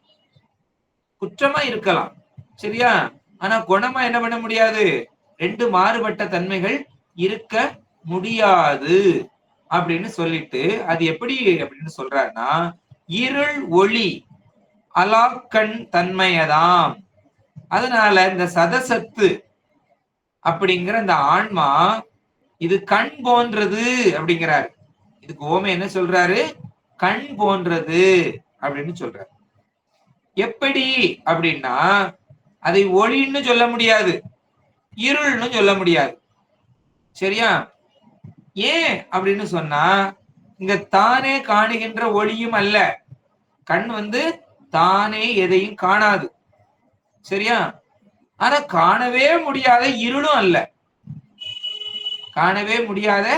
குற்றமா இருக்கலாம். சரியா? ஆனா குணமா என்ன பண்ண முடியாது? ரெண்டு மாறுபட்ட தன்மைகள் இருக்க முடியாது அப்படின்னு சொல்லிட்டு அது எப்படி அப்படின்னு சொல்றாருன்னா இருள் ஒளி அலாக்கண் தன்மையதாம். அதனால இந்த சதசத்து அப்படிங்கிற இந்த ஆன்மா இது கண் போன்றது அப்படிங்கிறாரு. இதுக்கு ஓமை என்ன சொல்றாரு? கண் போன்றது அப்படின்னு சொல்றாரு. எப்படி அப்படின்னா அதை ஒளின்னு சொல்ல முடியாது, இருள்னு சொல்ல முடியாது. சரியா? ஏன் அப்படின்னு சொன்னா இங்க தானே காணுகின்ற ஒளியும் அல்ல. கண் தானே எதையும் காணாது. சரியா? ஆனா காணவே முடியாத இருளும் அல்ல, காணவே முடியாத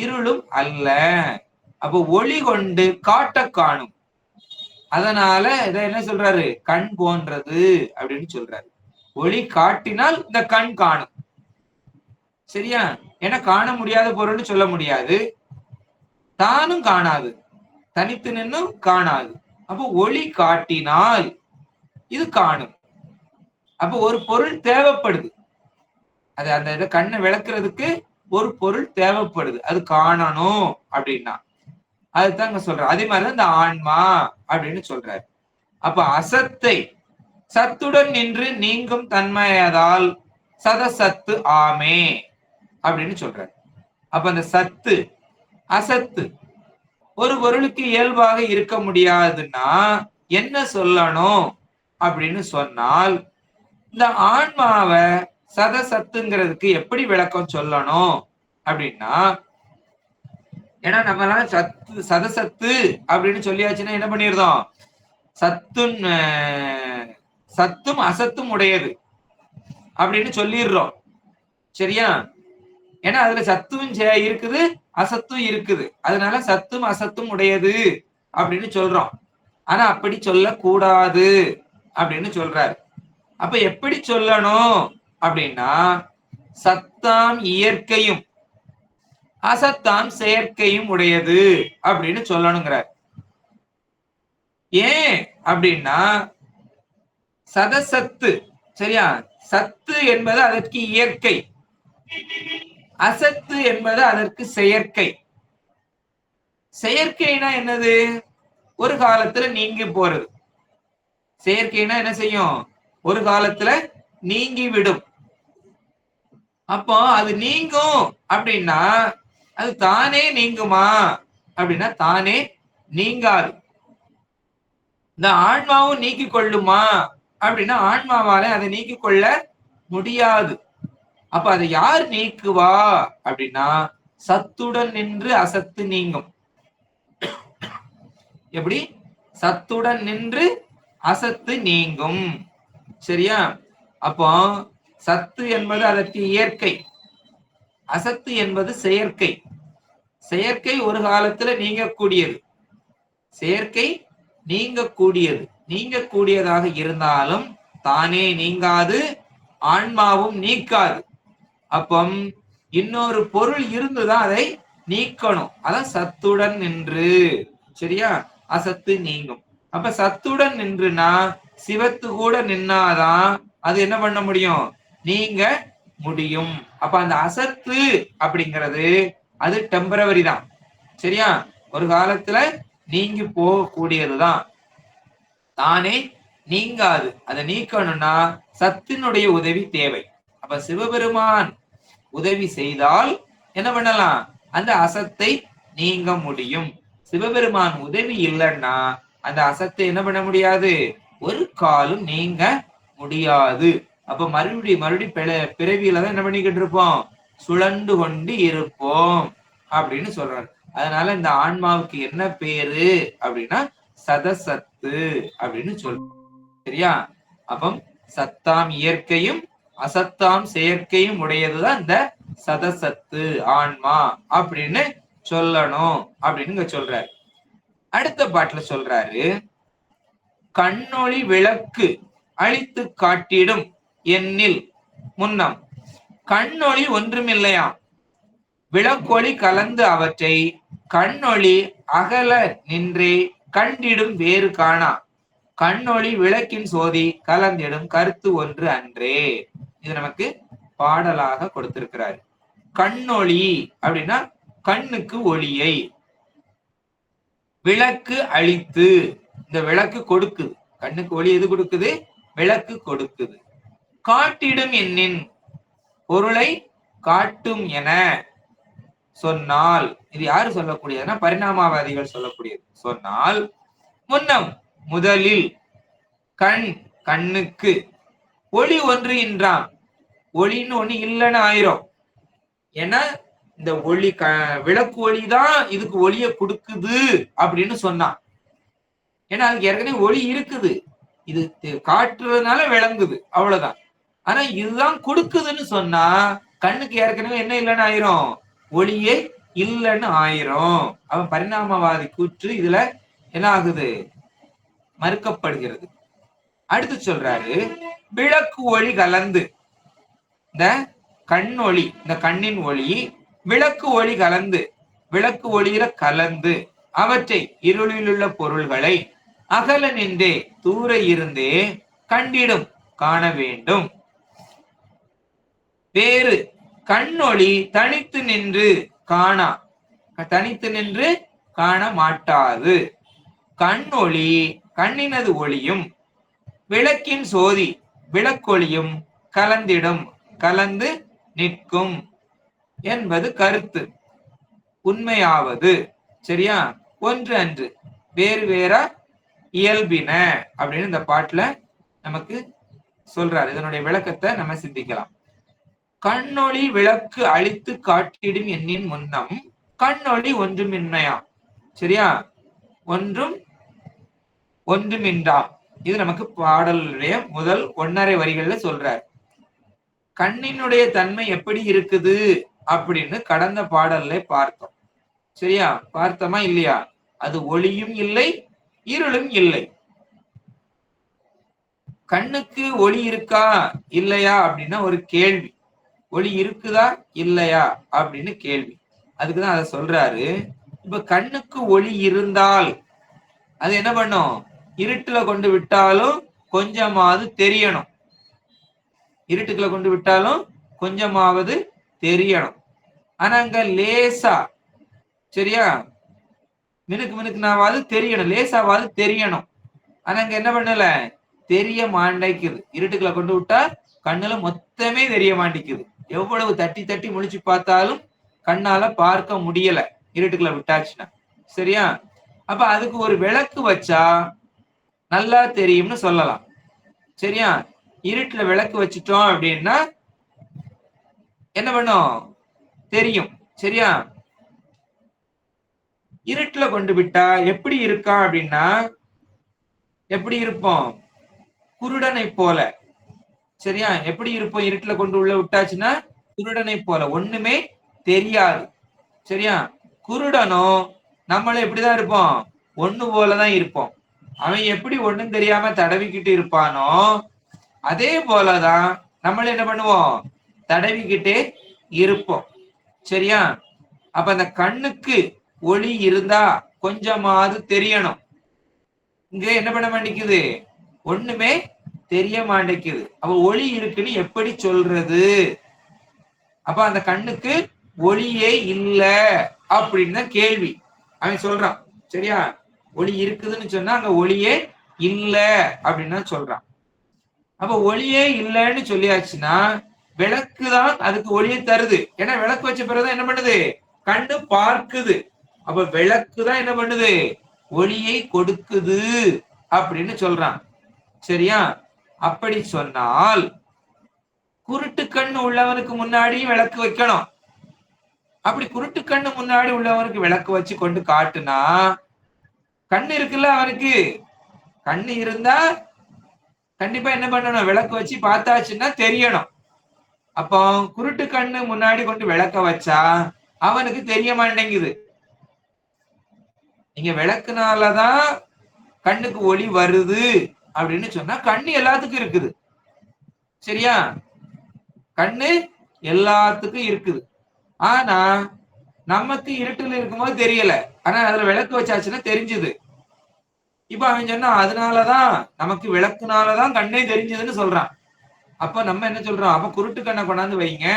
இருளும் அல்ல. அப்ப ஒளி கொண்டு காட்ட காணும். அதனால இதை என்ன சொல்றாரு? கண் போன்றது அப்படின்னு சொல்றாரு. ஒளி காட்டினால் இந்த கண் காணும். சரியா? ஏன்னா காண முடியாத பொருள்னு சொல்ல முடியாது, தானும் காணாது, தனித்து நின்னும் காணாது. அப்போ ஒளி காட்டினால் இது காணும். அப்ப ஒரு பொருள் தேவைப்படுது, அது அந்த கண்ணை விளக்குறதுக்கு ஒரு பொருள் தேவைப்படுது, அது காணணும் அப்படின்னா அதுதாங்க சொல்ற. அதே மாதிரிதான் இந்த ஆன்மா அப்படின்னு சொல்றாரு. அப்ப அசத்தை சத்துடன் நின்று நீங்கும் தன்மையதால் சதசத்து ஆமே அப்படின்னு சொல்றாரு. அப்ப அந்த சத்து அசத்து ஒரு பொருளுக்கு இயல்பாக இருக்க முடியாதுன்னா என்ன சொல்லணும் அப்படின்னு சொன்னால் இந்த ஆன்மாவை சதசத்துங்கிறதுக்கு எப்படி விளக்கம் சொல்லணும் அப்படின்னா, ஏன்னா நம்மளால சத்து சதசத்து அப்படின்னு சொல்லியாச்சுன்னா என்ன பண்ணிருந்தோம், சத்தும் சத்தும் அசத்தும் உடையது அப்படின்னு சொல்லிடுறோம். சரியா? ஏன்னா அதுல சத்தும் இருக்குது, அசத்தும் இருக்குது. அதனால சத்தும் அசத்தும் உடையது அப்படின்னு சொல்றோம். ஆனா அப்படி சொல்லக்கூடாது அப்படின்னு சொல்றாரு. அப்ப எப்படி சொல்லணும் அப்படின்னா, சத்தாம் இயற்கையும் அசத்தாம் செயற்கையும் உடையது அப்படின்னு சொல்லணுங்கிறார். ஏன் அப்படின்னா, சதசத்து சரியா, சத்து என்பது அதற்கு இயற்கை, அசத்து என்பது அதற்கு செயற்கை. செயற்கைனா என்னது, ஒரு காலத்துல நீங்கி போறது. செயற்கைனா என்ன செய்யும், ஒரு காலத்துல நீங்கி விடும். அப்போ அது நீங்கும் அப்படின்னா அது தானே நீங்குமா அப்படின்னா தானே நீங்காது. இந்த ஆன்மாவும் நீக்கி கொள்ளுமா அப்படின்னா ஆன்மாவால அதை நீக்கி கொள்ள முடியாது. அப்ப அதை யார் நீக்குவா அப்படின்னா சத்துடன் நின்று அசத்து நீங்கும். எப்படி, சத்துடன் நின்று அசத்து நீங்கும். சரியா? அப்போ சத்து என்பது அதற்கு இயற்கை, அசத்து என்பது செயற்கை. செயற்கை ஒரு காலத்துல நீங்கக்கூடியது, செயற்கை நீங்கக்கூடியது. நீங்கக்கூடியதாக இருந்தாலும் தானே நீங்காது, ஆன்மாவும் நீக்காது. அப்பம் இன்னொரு பொருள் இருந்துதான் அதை நீக்கணும். அதான் சத்துடன் நின்று. சரியா? அசத்து நீங்கும். அப்ப சத்துடன் நின்றுனா சிவத்து கூட நின்னாதான் அது என்ன பண்ண முடியும், நீங்க முடியும். அப்ப அந்த அசத்து அப்படிங்கிறது அது டெம்பரவரி தான். சரியா? ஒரு காலத்துல நீங்கி போகக்கூடியதுதான், தானே நீங்காது. அதை நீக்கணும்னா சத்தினுடைய உதவி தேவை. அப்ப சிவபெருமான் உதவி செய்தால் என்ன பண்ணலாம், அந்த அசத்தை நீங்க முடியும். சிவபெருமான் உதவி இல்லைன்னா அந்த அசத்தை என்ன பண்ண முடியாது, ஒரு காலும் நீங்க முடியாது. அப்ப மறுபடி பிறவியில தான் என்ன பண்ணிக்கிட்டு இருப்போம், சுழண்டு கொண்டு இருப்போம் அப்படின்னு சொல்றாரு. அதனால இந்த ஆன்மாவுக்கு என்ன பேரு அப்படின்னா சதசத்து அப்படின்னு சொல்றோம். சரியா? அப்பம் சத்தாம் இயற்கையும் அசத்தாம் செயற்கையும் உடையதுதான் இந்த சதசத்து ஆன்மா அப்படின்னு சொல்லணும் அப்படின்னு சொல்றாரு. அடுத்த பாட்டுல சொல்றாரு, கண்ணொளி விளக்கு அழித்து காட்டிடும் எண்ணில் முன்னம். கண்ணொளி ஒன்றுமில்லையாம், விளக்கொளி கலந்து அவற்றை கண்ணொளி அகல நின்றே கண்டிடும் வேறு காணா. கண்ணொளி விளக்கின் சோதி கலந்திடும் கருத்து ஒன்று அன்றே. இது நமக்கு பாடலாக கொடுத்திருக்கிறார். கண்ணொளி அப்படின்னா கண்ணுக்கு ஒளியை, விளக்கு அழித்து, இந்த விளக்கு கொடுக்குது, கண்ணுக்கு ஒளி எது கொடுக்குது, விளக்கு கொடுக்குது. காட்டிடும் எண்ணின், பொருளை காட்டும் என சொன்னால், இது யாரு சொல்லக்கூடியதுன்னா பரிணாமவாதிகள் சொல்லக்கூடியது. சொன்னால் முன்னம் முதலில் கண் கண்ணுக்கு ஒளி ஒன்று என்றான், ஒளின்னு ஒண்ணு இல்லைன்னு ஆயிரும். ஏன்னா இந்த ஒளி விளக்கு ஒளிதான் இதுக்கு ஒளியை கொடுக்குது அப்படின்னு சொன்னான். ஏன்னா அதுக்கு ஏற்கனவே ஒளி இருக்குது, இது காட்டுறதுனால விளங்குது, அவ்வளவுதான். ஆனா இதுதான் கொடுக்குதுன்னு சொன்னா கண்ணுக்கு ஏற்கனவே என்ன இல்லைன்னு ஆயிரும், ஒளியே இல்லைன்னு ஆயிரும். அவன் பரிணாமவாதி கூற்று இதுல என்ன ஆகுது, மறுக்கப்படுகிறது. அடுத்து சொல்றாரு, விளக்கு ஒளி கலந்து, இந்த கண் ஒளி, இந்த கண்ணின் ஒளி விளக்கு ஒளி கலந்து, விளக்கு ஒளியில கலந்து அவற்றை இருளில் உள்ள பொருள்களை அகல நின்றே தூர இருந்தே கண்டிடும் காண வேண்டும். வேறு கண்ணொளி தனித்து நின்று காணா, தனித்து நின்று காண மாட்டாது. கண்ணொளி கண்ணினது ஒளியும் விளக்கின் சோதி விளக்கொளியும் கலந்திடும், கலந்து நிற்கும் என்பது கருத்து. உண்மையாவது சரியா, ஒன்று அன்று வேறு வேற இயல்பின அப்படின்னு இந்த பாட்டுல நமக்கு சொல்றாரு. இதனுடைய விளக்கத்தை நம்ம சிந்திக்கலாம். கண்ணொளி விளக்கு அழித்து காட்டிடும் எண்ணின் முன்னம் கண்ணொளி ஒன்றுமின்மையாம். சரியா? ஒன்றும் ஒன்றுமின்றாம். இது நமக்கு பாடலுடைய முதல் 1.5 வரிகள்ல சொல்றார். கண்ணினுடைய தன்மை எப்படி இருக்குது அப்படின்னு கடந்த பாடல்ல பார்த்தோம். சரியா? பார்த்தோமா இல்லையா? அது ஒளியும் இல்லை, இருளும் இல்லை. கண்ணுக்கு ஒளி இருக்கா இல்லையா அப்படின்னா ஒரு கேள்வி. ஒளி இருக்குதா இல்லையா அப்படின்னு கேள்வி. அதுக்குதான் அதை சொல்றாரு. இப்ப கண்ணுக்கு ஒளி இருந்தால் அது என்ன பண்ணும்? இருட்டுல கொண்டு விட்டாலும் கொஞ்சமாவது தெரியணும். இருட்டுக்குள்ள கொண்டு விட்டாலும் கொஞ்சமாவது தெரியணும். ஆனா அங்க லேசா, சரியா, மினுக்கு மினுக்குனாவது தெரியணும், லேசாவது தெரியணும். ஆனா அங்க என்ன பண்ணல? தெரிய மாட்டேங்குது. இருட்டுக்குள்ள கொண்டு விட்டா கண்ணுல மொத்தமே தெரிய மாட்டேங்குது. எவ்வளவு தட்டி தட்டி முழிச்சு பார்த்தாலும் கண்ணால பார்க்க முடியல இருட்டுக்குள்ள விட்டாச்சுன்னா. சரியா? அப்ப அதுக்கு ஒரு விளக்கு வச்சா நல்லா தெரியும்னு சொல்லலாம். சரியா? இருட்டுல விளக்கு வச்சுட்டோம் அப்படின்னா என்ன பண்ணும்? தெரியும். சரியா? இருட்டுல கொண்டு விட்டா எப்படி இருக்கா அப்படின்னா எப்படி இருப்போம்? குருடனை போல. சரியா? எப்படி இருப்போம்? இருட்டுல கொண்டு உள்ள விட்டாச்சுன்னா குருடனை போல, ஒண்ணுமே தெரியாது. சரியா? குருடனும் நம்மளும் எப்படிதான் இருப்போம்? ஒண்ணு போலதான் இருப்போம். அவன் எப்படி ஒண்ணும் தெரியாம தடவிக்கிட்டு இருப்பானோ அதே போலதான் நம்மளும் என்ன பண்ணுவோம்? தடவிக்கிட்டே இருப்போம். சரியா? அப்ப அந்த கண்ணுக்கு ஒளி இருந்தா கொஞ்சமாவது தெரியணும். இங்க என்ன பண்ண மாட்டேங்குது? ஒண்ணுமே தெரிய மாட்டேங்குது. அப்ப ஒளி இருக்குன்னு எப்படி சொல்றது? அப்ப அந்த கண்ணுக்கு ஒளியே இல்ல அப்படின்னு தான் கேள்வி. அவன் சொல்றான். சரியா? ஒளி இருக்குதுன்னு சொன்னா அங்க ஒளியே இல்ல அப்படின்னு தான் சொல்றான். அப்ப ஒளியே இல்லைன்னு சொல்லியாச்சுன்னா விளக்குதான் அதுக்கு ஒளியை தருது. ஏன்னா விளக்கு வச்ச பிறகுதான் என்ன பண்ணுது? கண்ணு பார்க்குது. அப்ப விளக்குதான் என்ன பண்ணுது? ஒளியை கொடுக்குது அப்படின்னு சொல்றான். சரியா? அப்படி சொன்னால் குருட்டு கண்ணு உள்ளவனுக்கு முன்னாடி விளக்கு வைக்கணும். அப்படி குருட்டு கண்ணு முன்னாடி உள்ளவனுக்கு விளக்கு வச்சு கொண்டு காட்டுனா கண்ணு இருக்குல்ல அவனுக்கு, கண்ணு இருந்தா கண்டிப்பா என்ன பண்ணணும்? விளக்கு வச்சு பார்த்தாச்சுன்னா தெரியணும். அப்போ குருட்டு கண்ணு முன்னாடி கொண்டு விளக்க வச்சா அவனுக்கு தெரிய மாட்டேங்குது. நீங்க விளக்குனாலதான் கண்ணுக்கு ஒளி வருது அப்படின்னு சொன்னா கண்ணு எல்லாத்துக்கும் இருக்குது. சரியா? கண்ணு எல்லாத்துக்கும் இருக்குது. ஆனா நமக்கு இருட்டுல இருக்கும்போது தெரியல. ஆனா அதுல விளக்கு வச்சாச்சுன்னா தெரிஞ்சுது. இப்ப அவன் சொன்னா அதனாலதான் நமக்கு விளக்குனாலதான் கண்ணே தெரிஞ்சதுன்னு சொல்றான். அப்ப நம்ம என்ன சொல்றோம்? அப்ப குருட்டு கண்ணை கொண்டாந்து வைங்க.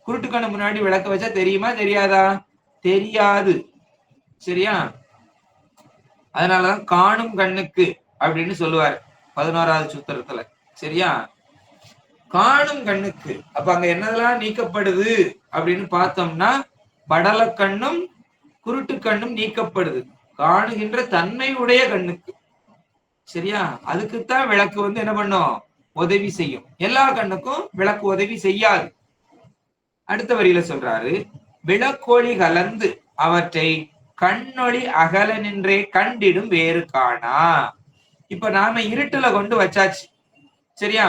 குருட்டு கண்ணு முன்னாடி விளக்க வச்சா தெரியுமா தெரியாதா? தெரியாது. சரியா? அதனாலதான் காணும் கண்ணுக்கு அப்படின்னு சொல்லுவார் 11வது சூத்திரத்துல. சரியா? காணும் கண்ணுக்கு. அப்ப அங்க என்னதெல்லாம் நீக்கப்படுது அப்படின்னு பார்த்தோம்னா படல கண்ணும் குருட்டு கண்ணும் நீக்கப்படுது. காணுகின்ற தன்மை உடைய கண்ணுக்கு. சரியா? அதுக்குத்தான் விளக்கு வந்து என்ன பண்ணும்? உதவி செய்யும். எல்லா கண்ணுக்கும் விளக்கு உதவி செய்யாது. அடுத்த வரியில சொல்றாரு, விளக்கொளி கலந்து அவற்றை கண்ணொளி அகல நின்றே கண்டிடும் வேறு காணா. இப்ப நாம இருட்டுல கொண்டு வச்சாச்சு. சரியா?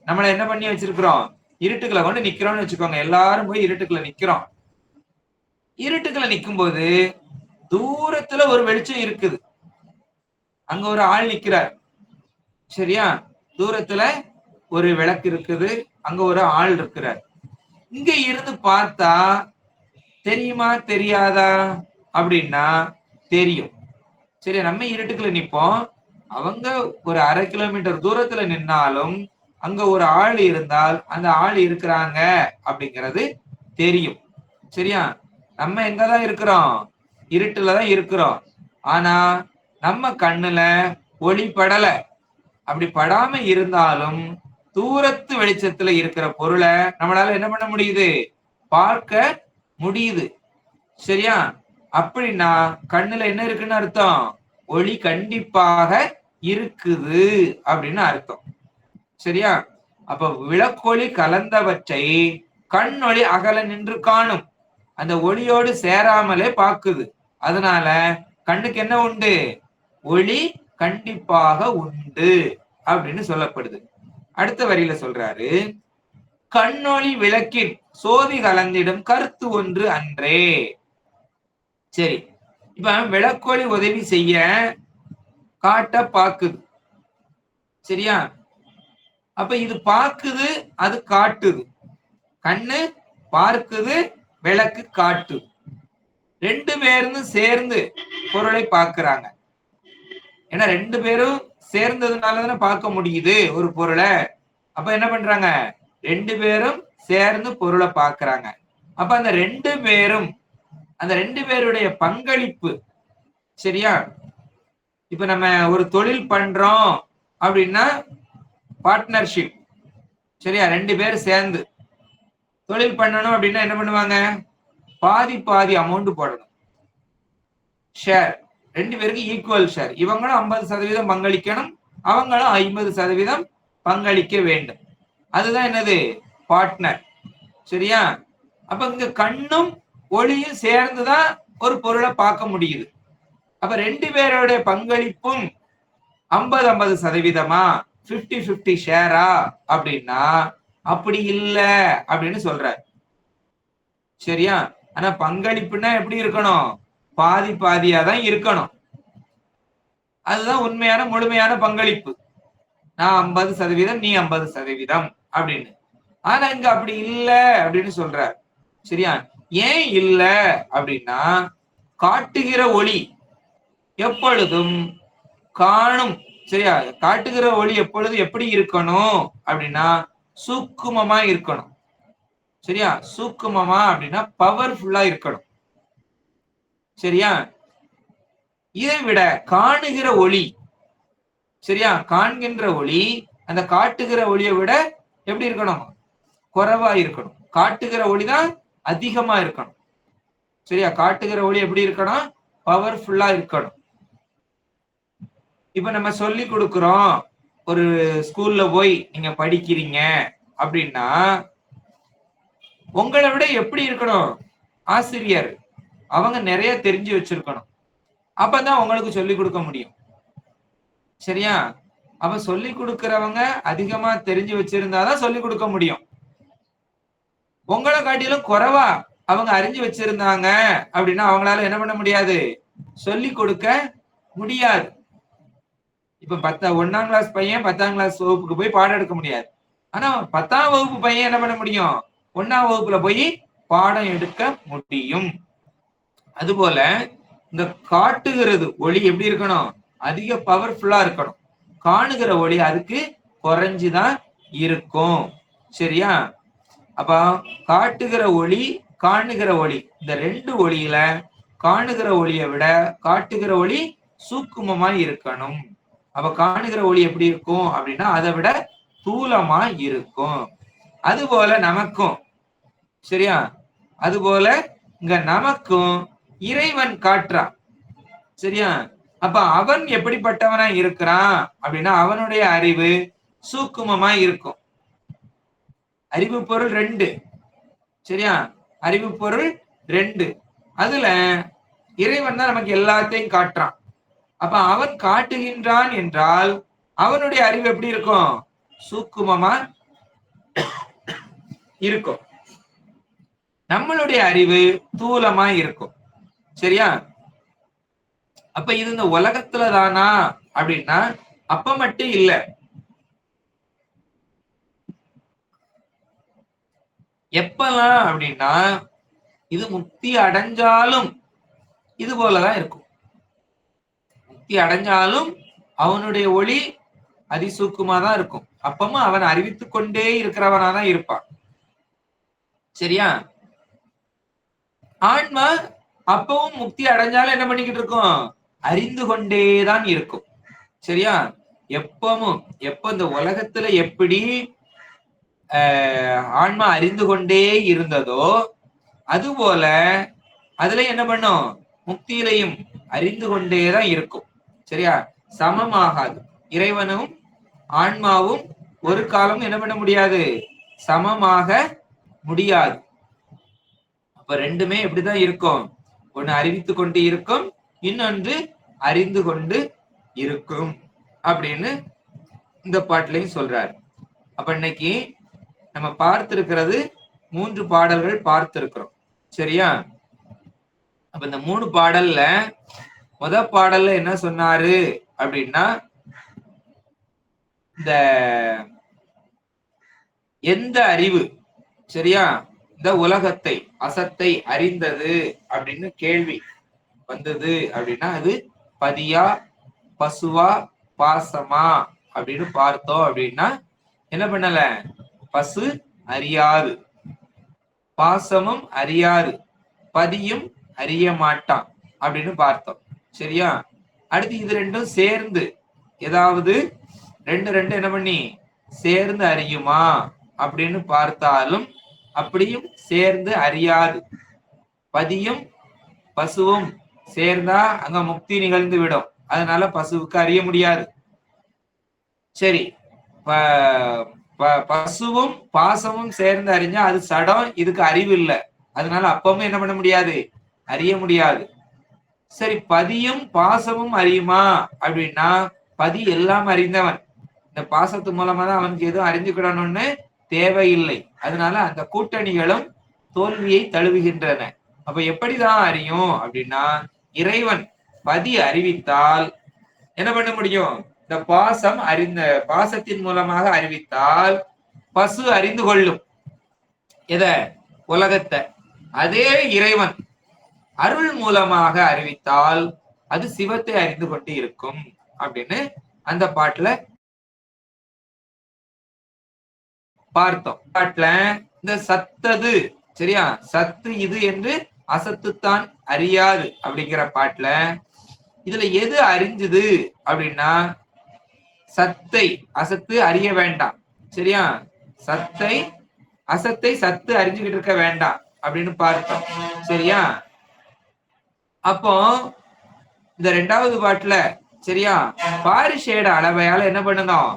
நம்மள என்ன பண்ணி வச்சிருக்கிறோம்? இருட்டுக்குள்ள கொண்டு நிக்கிறோம்னு வச்சுக்கோங்க. எல்லாரும் போய் இருட்டுக்குள்ள நிக்கிறோம். இருட்டுக்குள்ள நிக்கும் போது தூரத்துல ஒரு வெளிச்சம் இருக்குது. அங்க ஒரு ஆள் நிக்கிறார். சரியா? தூரத்துல ஒரு விளக்கு இருக்குது. அங்க ஒரு ஆள் இருக்கிறார். இங்க இருந்து பார்த்தா தெரியுமா தெரியாதா அப்படின்னா தெரியும். சரி, நம்ம இருட்டுக்குள்ள நிப்போம். அவங்க ஒரு 1/2 கிலோமீட்டர் தூரத்துல நின்னாலும் அங்க ஒரு ஆள் இருந்தால் அந்த ஆள் இருக்கிறாங்க அப்படிங்கிறது தெரியும். சரியா? நம்ம எங்கதான் இருக்கிறோம்? இருட்டுலதான் இருக்கிறோம். ஆனா நம்ம கண்ணுல ஒளி படல. அப்படி படாம இருந்தாலும் தூரத்து வெளிச்சத்துல இருக்கிற பொருளை நம்மளால என்ன பண்ண முடியுது? பார்க்க முடியுது. சரியா? அப்படின்னா கண்ணுல என்ன இருக்குன்னு அர்த்தம்? ஒளி கண்டிப்பாக இருக்குது அப்படின்னு அர்த்தம். சரியா? அப்ப விளக்கொளி கலந்தவற்றை கண் ஒளி அகல நின்று காணும். அந்த ஒளியோடு சேராமலே பாக்குது. அதனால கண்ணுக்கு என்ன உண்டு? ஒளி கண்டிப்பாக உண்டு அப்படின்னு சொல்லப்படுது. அடுத்த வரியில சொல்றாரு, கண்ணொளி விளக்கின் சோதி கலந்திடும் கருத்து ஒன்று அன்றே. சரி, இப்ப விளக்கொளி உதவி செய்ய காட்ட பாக்குது. சரியா? அப்ப இது பாக்குது, அது காட்டுது. கண்ணு பார்க்குது, விளக்கு காட்டுது. ரெண்டு பேரும் சேர்ந்து பொருளை பார்க்கிறாங்க. ஏன்னா ரெண்டு பேரும் சேர்ந்ததுனாலதானே பார்க்க முடியுது ஒரு பொருளை. அப்ப என்ன பண்றாங்க? ரெண்டு பேரும் சேர்ந்து பொருளை பார்க்கிறாங்க. அப்ப அந்த ரெண்டு பேருடைய பங்களிப்பு. சரியா? இப்ப நம்ம ஒரு தொழில் பண்றோம் அப்படின்னா பார்ட்னர்ஷிப். சரியா? ரெண்டு பேரும் சேர்ந்து தொழில் பண்ணணும் அப்படின்னா என்ன பண்ணுவாங்க? பாதி பாதி அமௌண்ட் போடணும். ஷேர், ரெண்டு பேருக்கு ஈக்குவல் ஷேர். இவங்களும் 50% பங்களிக்கணும், அவங்களும் 50% பங்களிக்க வேண்டும். அதுதான் என்னது? பார்ட்னர். சரியா? அப்ப இங்க கண்ணும் ஒளியும் சேர்ந்துதான் ஒரு பொருளை பார்க்க முடியுது. அப்ப ரெண்டு பேருடைய பங்களிப்பும் 50-50%, 50-50 ஷேரா அப்படின்னா அப்படி இல்ல அப்படின்னு சொல்ற. சரியா? ஆனா பங்களிப்புன்னா எப்படி இருக்கணும்? பாதி பாதியா தான் இருக்கணும். அதுதான் உண்மையான முழுமையான பங்களிப்பு. நான் 50%, நீ 50% அப்படின்னு. ஆனா இங்க அப்படி இல்ல அப்படின்னு சொல்ற. சரியா? ஏன் இல்ல அப்படின்னா, காட்டுகிற ஒளி எப்பொழுதும் காணும். சரியா? காட்டுகிற ஒளி எப்பொழுதும் எப்படி இருக்கணும் அப்படின்னா சூக்குமமா இருக்கணும். சரியா? சூக்குமமா அப்படின்னா பவர்ஃபுல்லா இருக்கணும். சரியா? இதை விட காணுகிற ஒளி, சரியா, காண்கின்ற ஒளி அந்த காட்டுகிற ஒளியை விட எப்படி இருக்கணும்? குறைவா இருக்கணும். காட்டுகிற ஒளிதான் அதிகமா இருக்கணும். சரியா? காட்டுகிற ஒளி எப்படி இருக்கணும்? பவர்ஃபுல்லா இருக்கணும். இப்ப நம்ம சொல்லி கொடுக்கிறோம், ஒரு ஸ்கூல்ல போய் நீங்க படிக்கிறீங்க அப்படின்னா உங்களை விட எப்படி இருக்கணும்? ஆசிரியர் அவங்க நிறைய தெரிஞ்சு வச்சிருக்கணும். அப்பதான் உங்களுக்கு சொல்லி கொடுக்க முடியும். சரியா? அப்ப சொல்லி கொடுக்கிறவங்க அதிகமா தெரிஞ்சு வச்சிருந்தாதான் சொல்லி கொடுக்க முடியும். உங்களை காட்டிலும் குறைவா அவங்க அறிஞ்சு வச்சிருந்தாங்க அப்படின்னா அவங்களால என்ன பண்ண முடியாது? சொல்லி கொடுக்க முடியாது. இப்ப 1ஆம் கிளாஸ் பையன் 10ஆம் கிளாஸ் வகுப்புக்கு போய் பாடம் எடுக்க முடியாது. ஆனா 10ஆம் வகுப்பு பையன் என்ன பண்ண முடியும்? 1ஆம் வகுப்புல போய் பாடம் எடுக்க முடியும். அதுபோல இந்த காட்டுகிறது ஒளி எப்படி இருக்கணும்? அதிக பவர்ஃபுல்லா இருக்கணும். காணுகிற ஒளி அதுக்கு குறைஞ்சுதான் இருக்கும். சரியா? அப்ப காட்டுகிற ஒளி, காணுகிற ஒளி, இந்த ரெண்டு ஒளியில காணுகிற ஒளியை விட காட்டுகிற ஒளி சூக்குமமா இருக்கணும். அப்ப காணுகிற ஒளி எப்படி இருக்கும் அப்படின்னா அதை விட தூலமா இருக்கும். அதுபோல நமக்கும். சரியா? அதுபோல இங்க நமக்கும் இறைவன் காட்டுறான். சரியா? அப்ப அவன் எப்படிப்பட்டவனா இருக்கிறான் அப்படின்னா அவனுடைய அறிவு சூக்குமமா இருக்கும். அறிவு பொருள் 2. சரியா? அறிவு பொருள் 2. அதுல இறைவன் தான் நமக்கு எல்லாத்தையும் காட்டுறான். அப்ப அவன் காட்டுகின்றான் என்றால் அவனுடைய அறிவு எப்படி இருக்கும்? சூக்குமமா இருக்கும். நம்மளுடைய அறிவு தூலமா இருக்கும். சரியா? அப்ப இது இந்த உலகத்துல தானா அப்படின்னா அப்ப மட்டும் இல்ல. எப்பெல்லாம் அப்படின்னா இது முக்தி அடைஞ்சாலும் இது போலதான் இருக்கும். முக்தி அடைஞ்சாலும் அவனுடைய ஒளி அதிசூக்குமா தான் இருக்கும். அப்பமும் அவன் அறிவித்துக் கொண்டே இருக்கிறவனாதான் இருப்பான். சரியா? ஆன்மா அப்பவும் முக்தி அடைஞ்சாலும் என்ன பண்ணிக்கிட்டு இருக்கும்? அறிந்து கொண்டேதான் இருக்கும். சரியா? எப்பவும் எப்ப இந்த உலகத்துல எப்படி ஆன்மா அறிந்து கொண்டே இருந்ததோ அதுபோல அதுல என்ன பண்ணும்? முக்தியிலையும் அறிந்து கொண்டேதான் இருக்கும். சரியா? சமமாகாது. இறைவனும் ஆன்மாவும் ஒரு காலம் என்ன பண்ண முடியாது? சமமாக முடியாது. அப்ப ரெண்டுமே எப்படிதான் இருக்கும்? ஒண்ணு அறிவித்து கொண்டு இருக்கும், இன்னொன்று அறிந்து கொண்டு இருக்கும் அப்படின்னு இந்த பாட்டிலையும் சொல்றாரு. அப்ப இன்னைக்கு நம்ம பார்த்திருக்கிறது 3 பாடல்கள் பார்த்திருக்கிறோம். சரியா? அப்ப இந்த 3 பாடல்ல பாடல்ல என்ன சொன்னாரு அப்படின்னா, இந்த எந்த அறிவு சரியா இந்த உலகத்தை அசத்தை அறிந்தது அப்படின்னு கேள்வி வந்தது அப்படின்னா, அது பதியா பசுவா பாசமா அப்படின்னு பார்த்தோம் அப்படின்னா, என்ன பண்ணல? பசு அறியாது, பாசமும் அறியாது, பதியும் அறிய மாட்டான் அப்படின்னு பார்த்தோம். சரியா? அடுத்து இது ரெண்டும் சேர்ந்து ஏதாவது ரெண்டு என்ன பண்ணி சேர்ந்து அறியுமா அப்படின்னு பார்த்தாலும் அப்படியும் சேர்ந்து அறியாது. பதியும் பசுவும் சேர்ந்தா அங்க முக்தி நிகழ்ந்து விடும், அதனால பசுவுக்கு அறிய முடியாது. சரி, பசுவும் பாசமும் சேர்ந்து அறிஞ்சா அது சடம், இதுக்கு அறிவு இல்லை, அதனால அப்பவும் என்ன பண்ண முடியாது? அறிய முடியாது. சரி, பதியும் பாசமும் அறியுமா அப்படின்னா, பதி எல்லாம் அறிந்தவன், இந்த பாசத்து மூலமா தான் அவனுக்கு எதுவும் அறிஞ்சுக்கிடணும்னு தேவையில்லை, அதனால அந்த கூட்டணிகளும் தோல்வியை தழுவுகின்றன. அப்ப எப்படிதான் அறியும் அப்படின்னா, இறைவன் பதி அறிவித்தால் என்ன பண்ண முடியும்? இந்த பாசம் பாசத்தின் மூலமாக அறிவித்தால் பசு அறிந்து கொள்ளும் எத? உலகத்தை. அதே இறைவன் அருள் மூலமாக அறிவித்தால் அது சிவத்தை அறிந்து கொண்டு இருக்கும் அப்படின்னு அந்த பாட்டுல பார்த்தோம். பாட்டுல இந்த சத்தது சரியா, சத்து இது என்று அசத்துத்தான் அறியாது அப்படிங்கிற பாட்டுல இதுல எது அறிஞ்சது அப்படின்னா, சத்தை அசத்து அறிய வேண்டாம். சரியா? சத்தை அசத்தை சத்து அறிஞ்சுக்கிட்டு இருக்க வேண்டாம் அப்படின்னு பார்த்தோம். சரியா? அப்போ இந்த 2வது பாட்டுல சரியா, பாரிஷேட அளவையால என்ன பண்ணணும்?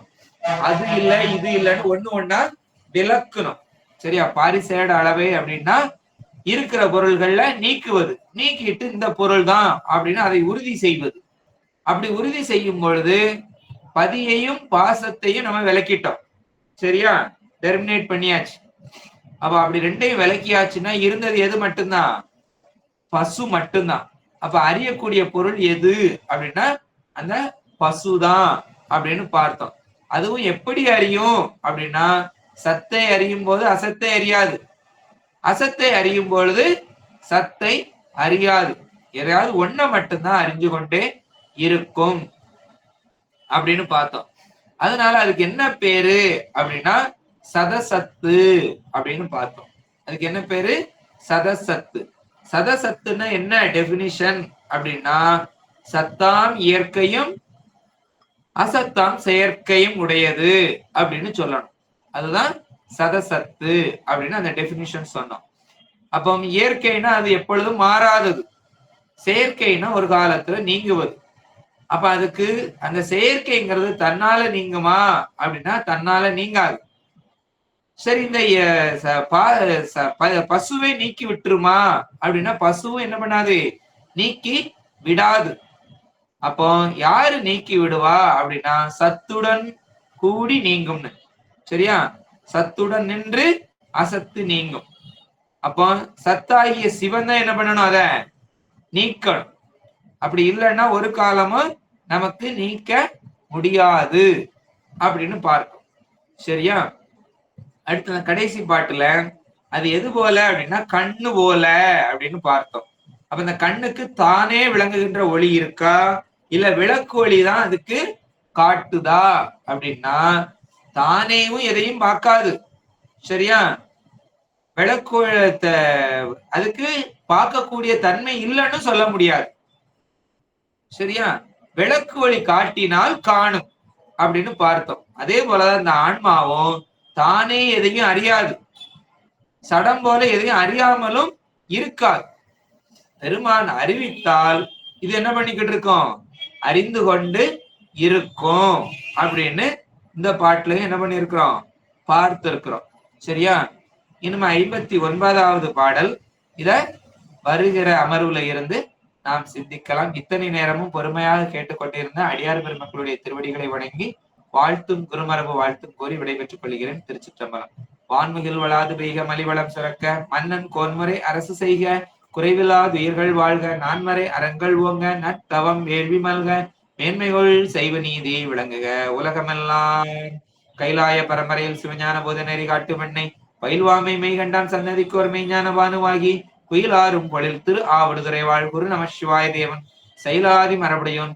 அது இல்ல இது இல்லைன்னு ஒண்ணா விளக்கணும். சரியா? பாரிசேட அளவை அப்படின்னா இருக்கிற பொருள்கள்ல நீக்குவது, நீக்கிட்டு இந்த பொருள் தான் அப்படின்னு அதை உறுதி செய்வது. அப்படி உறுதி செய்யும் பொழுது பதியையும் பாசத்தையும் நம்ம விளக்கிட்டோம். சரியா? டெர்மினேட் பண்ணியாச்சு. அப்ப அப்படி ரெண்டையும் விளக்கியாச்சுன்னா இருந்தது எது மட்டும்தான்? பசு மட்டும்தான். அப்ப அறியக்கூடிய பொருள் எது அப்படின்னா அந்த பசுதான் அப்படின்னு பார்த்தோம். அதுவும் எப்படி அறியும் அப்படின்னா, சத்தை அறியும் போது அசத்தை அறியாது, அசத்தை அறியும் பொழுது சத்தை அறியாது, எதையாவது ஒன்ன மட்டும்தான் அறிஞ்சு கொண்டே இருக்கும் அப்படின்னு பார்த்தோம். அதனால அதுக்கு என்ன பேரு அப்படின்னா சதசத்து அப்படின்னு பார்த்தோம். அதுக்கு என்ன பேரு? சதசத்து. சதசத்துன்னா என்ன டெபினிஷன் அப்படின்னா, சத்தாம் இயற்கையும் அசத்தாம் செயற்கையும் உடையது அப்படின்னு சொல்லணும். அதுதான் சதசத்து அப்படின்னு அந்த டெபினிஷன் சொன்னோம். அப்போ இயற்கைனா அது எப்பொழுதும் மாறாதது, செயற்கைனா ஒரு காலத்துல நீங்குவது. அப்ப அதுக்கு அந்த செயற்கைங்கிறது தன்னால நீங்குமா அப்படின்னா தன்னால நீங்காது. சரி, இந்த பசுவை நீக்கி விட்டுருமா அப்படின்னா பசுவும் என்ன பண்ணாது? நீக்கி விடாது. அப்போ யாரு நீக்கி விடுவா அப்படின்னா சத்துடன் கூடி நீங்கும்னு. சரியா? சத்துடன் நின்று அசத்து நீங்கும். அப்போ சத்தாகிய சிவன் தான் என்ன பண்ணணும்? அத நீக்கணும். அப்படி இல்லைன்னா ஒரு காலமும் நமக்கு நீக்க முடியாது அப்படின்னு பார்க்கும். சரியா? அடுத்த கடைசி பாட்டுல அது எது போல அப்படின்னா கண்ணு போல அப்படின்னு பார்த்தோம். அப்ப இந்த கண்ணுக்கு தானே விளங்குகின்ற ஒளி இருக்கா, இல்ல விளக்கு ஒளிதான் அதுக்கு காட்டுதா அப்படின்னா தானேவும் எதையும் பார்க்காது. சரியா? விளக்கு அதுக்கு பார்க்கக்கூடிய தன்மை இல்லைன்னு சொல்ல முடியாது. சரியா? விளக்கு ஒளி காட்டினால் காணும் அப்படின்னு பார்த்தோம். அதே போலதான் இந்த ஆன்மாவும் தானே எதையும் அறியாது, சடம் போல எதையும் அறியாமலும் இருக்காது. பெருமான் அறிவித்தால் இது என்ன பண்ணிக்கிட்டு இருக்கோம்? அறிந்து கொண்டு இருக்கும் அப்படின்னு இந்த பாட்டுல என்ன பண்ணிருக்கிறோம்? பார்த்து இருக்கிறோம். சரியா? இன்னும் 59வது பாடல். இத வருகிற அமர்வுல இருந்து நாம் சிந்திக்கலாம். இத்தனை நேரமும் பொறுமையாக கேட்டுக்கொண்டிருந்த அடியார் பெருமக்களுடைய திருவடிகளை வணங்கி வாழ்த்தும் குருமரபு வாழ்த்தும் கூறி விடைபெற்றுக் கொள்கிறேன். திருச்சிற்றம்பலம். வான்முகில் வளாது பெய்க மலிவளம் சுரக்க, மன்னன் கோன்முறை அரசு செய்க, குறைவில்லாது உயிர்கள் வாழ்க, நான்மறை அறங்கள் ஓங்க, நற்தவம் வேள்வி மல்க, மேன்மைகள் செய்வ நீதி விளங்குக. உலகமெல்லாம் கைலாய பரம்பரையில் சிவஞான போத நெறி காட்டு வெண்ணை பயில்வாமை மெய்கண்டான் சன்னதிக்கு ஒரு மெய்ஞான பானுவாகி குயிலாரும் பொழில் திரு ஆவடுதுறை வாழ் குரு நம சிவாய தேவன் செயலாதி மரபுடையோன்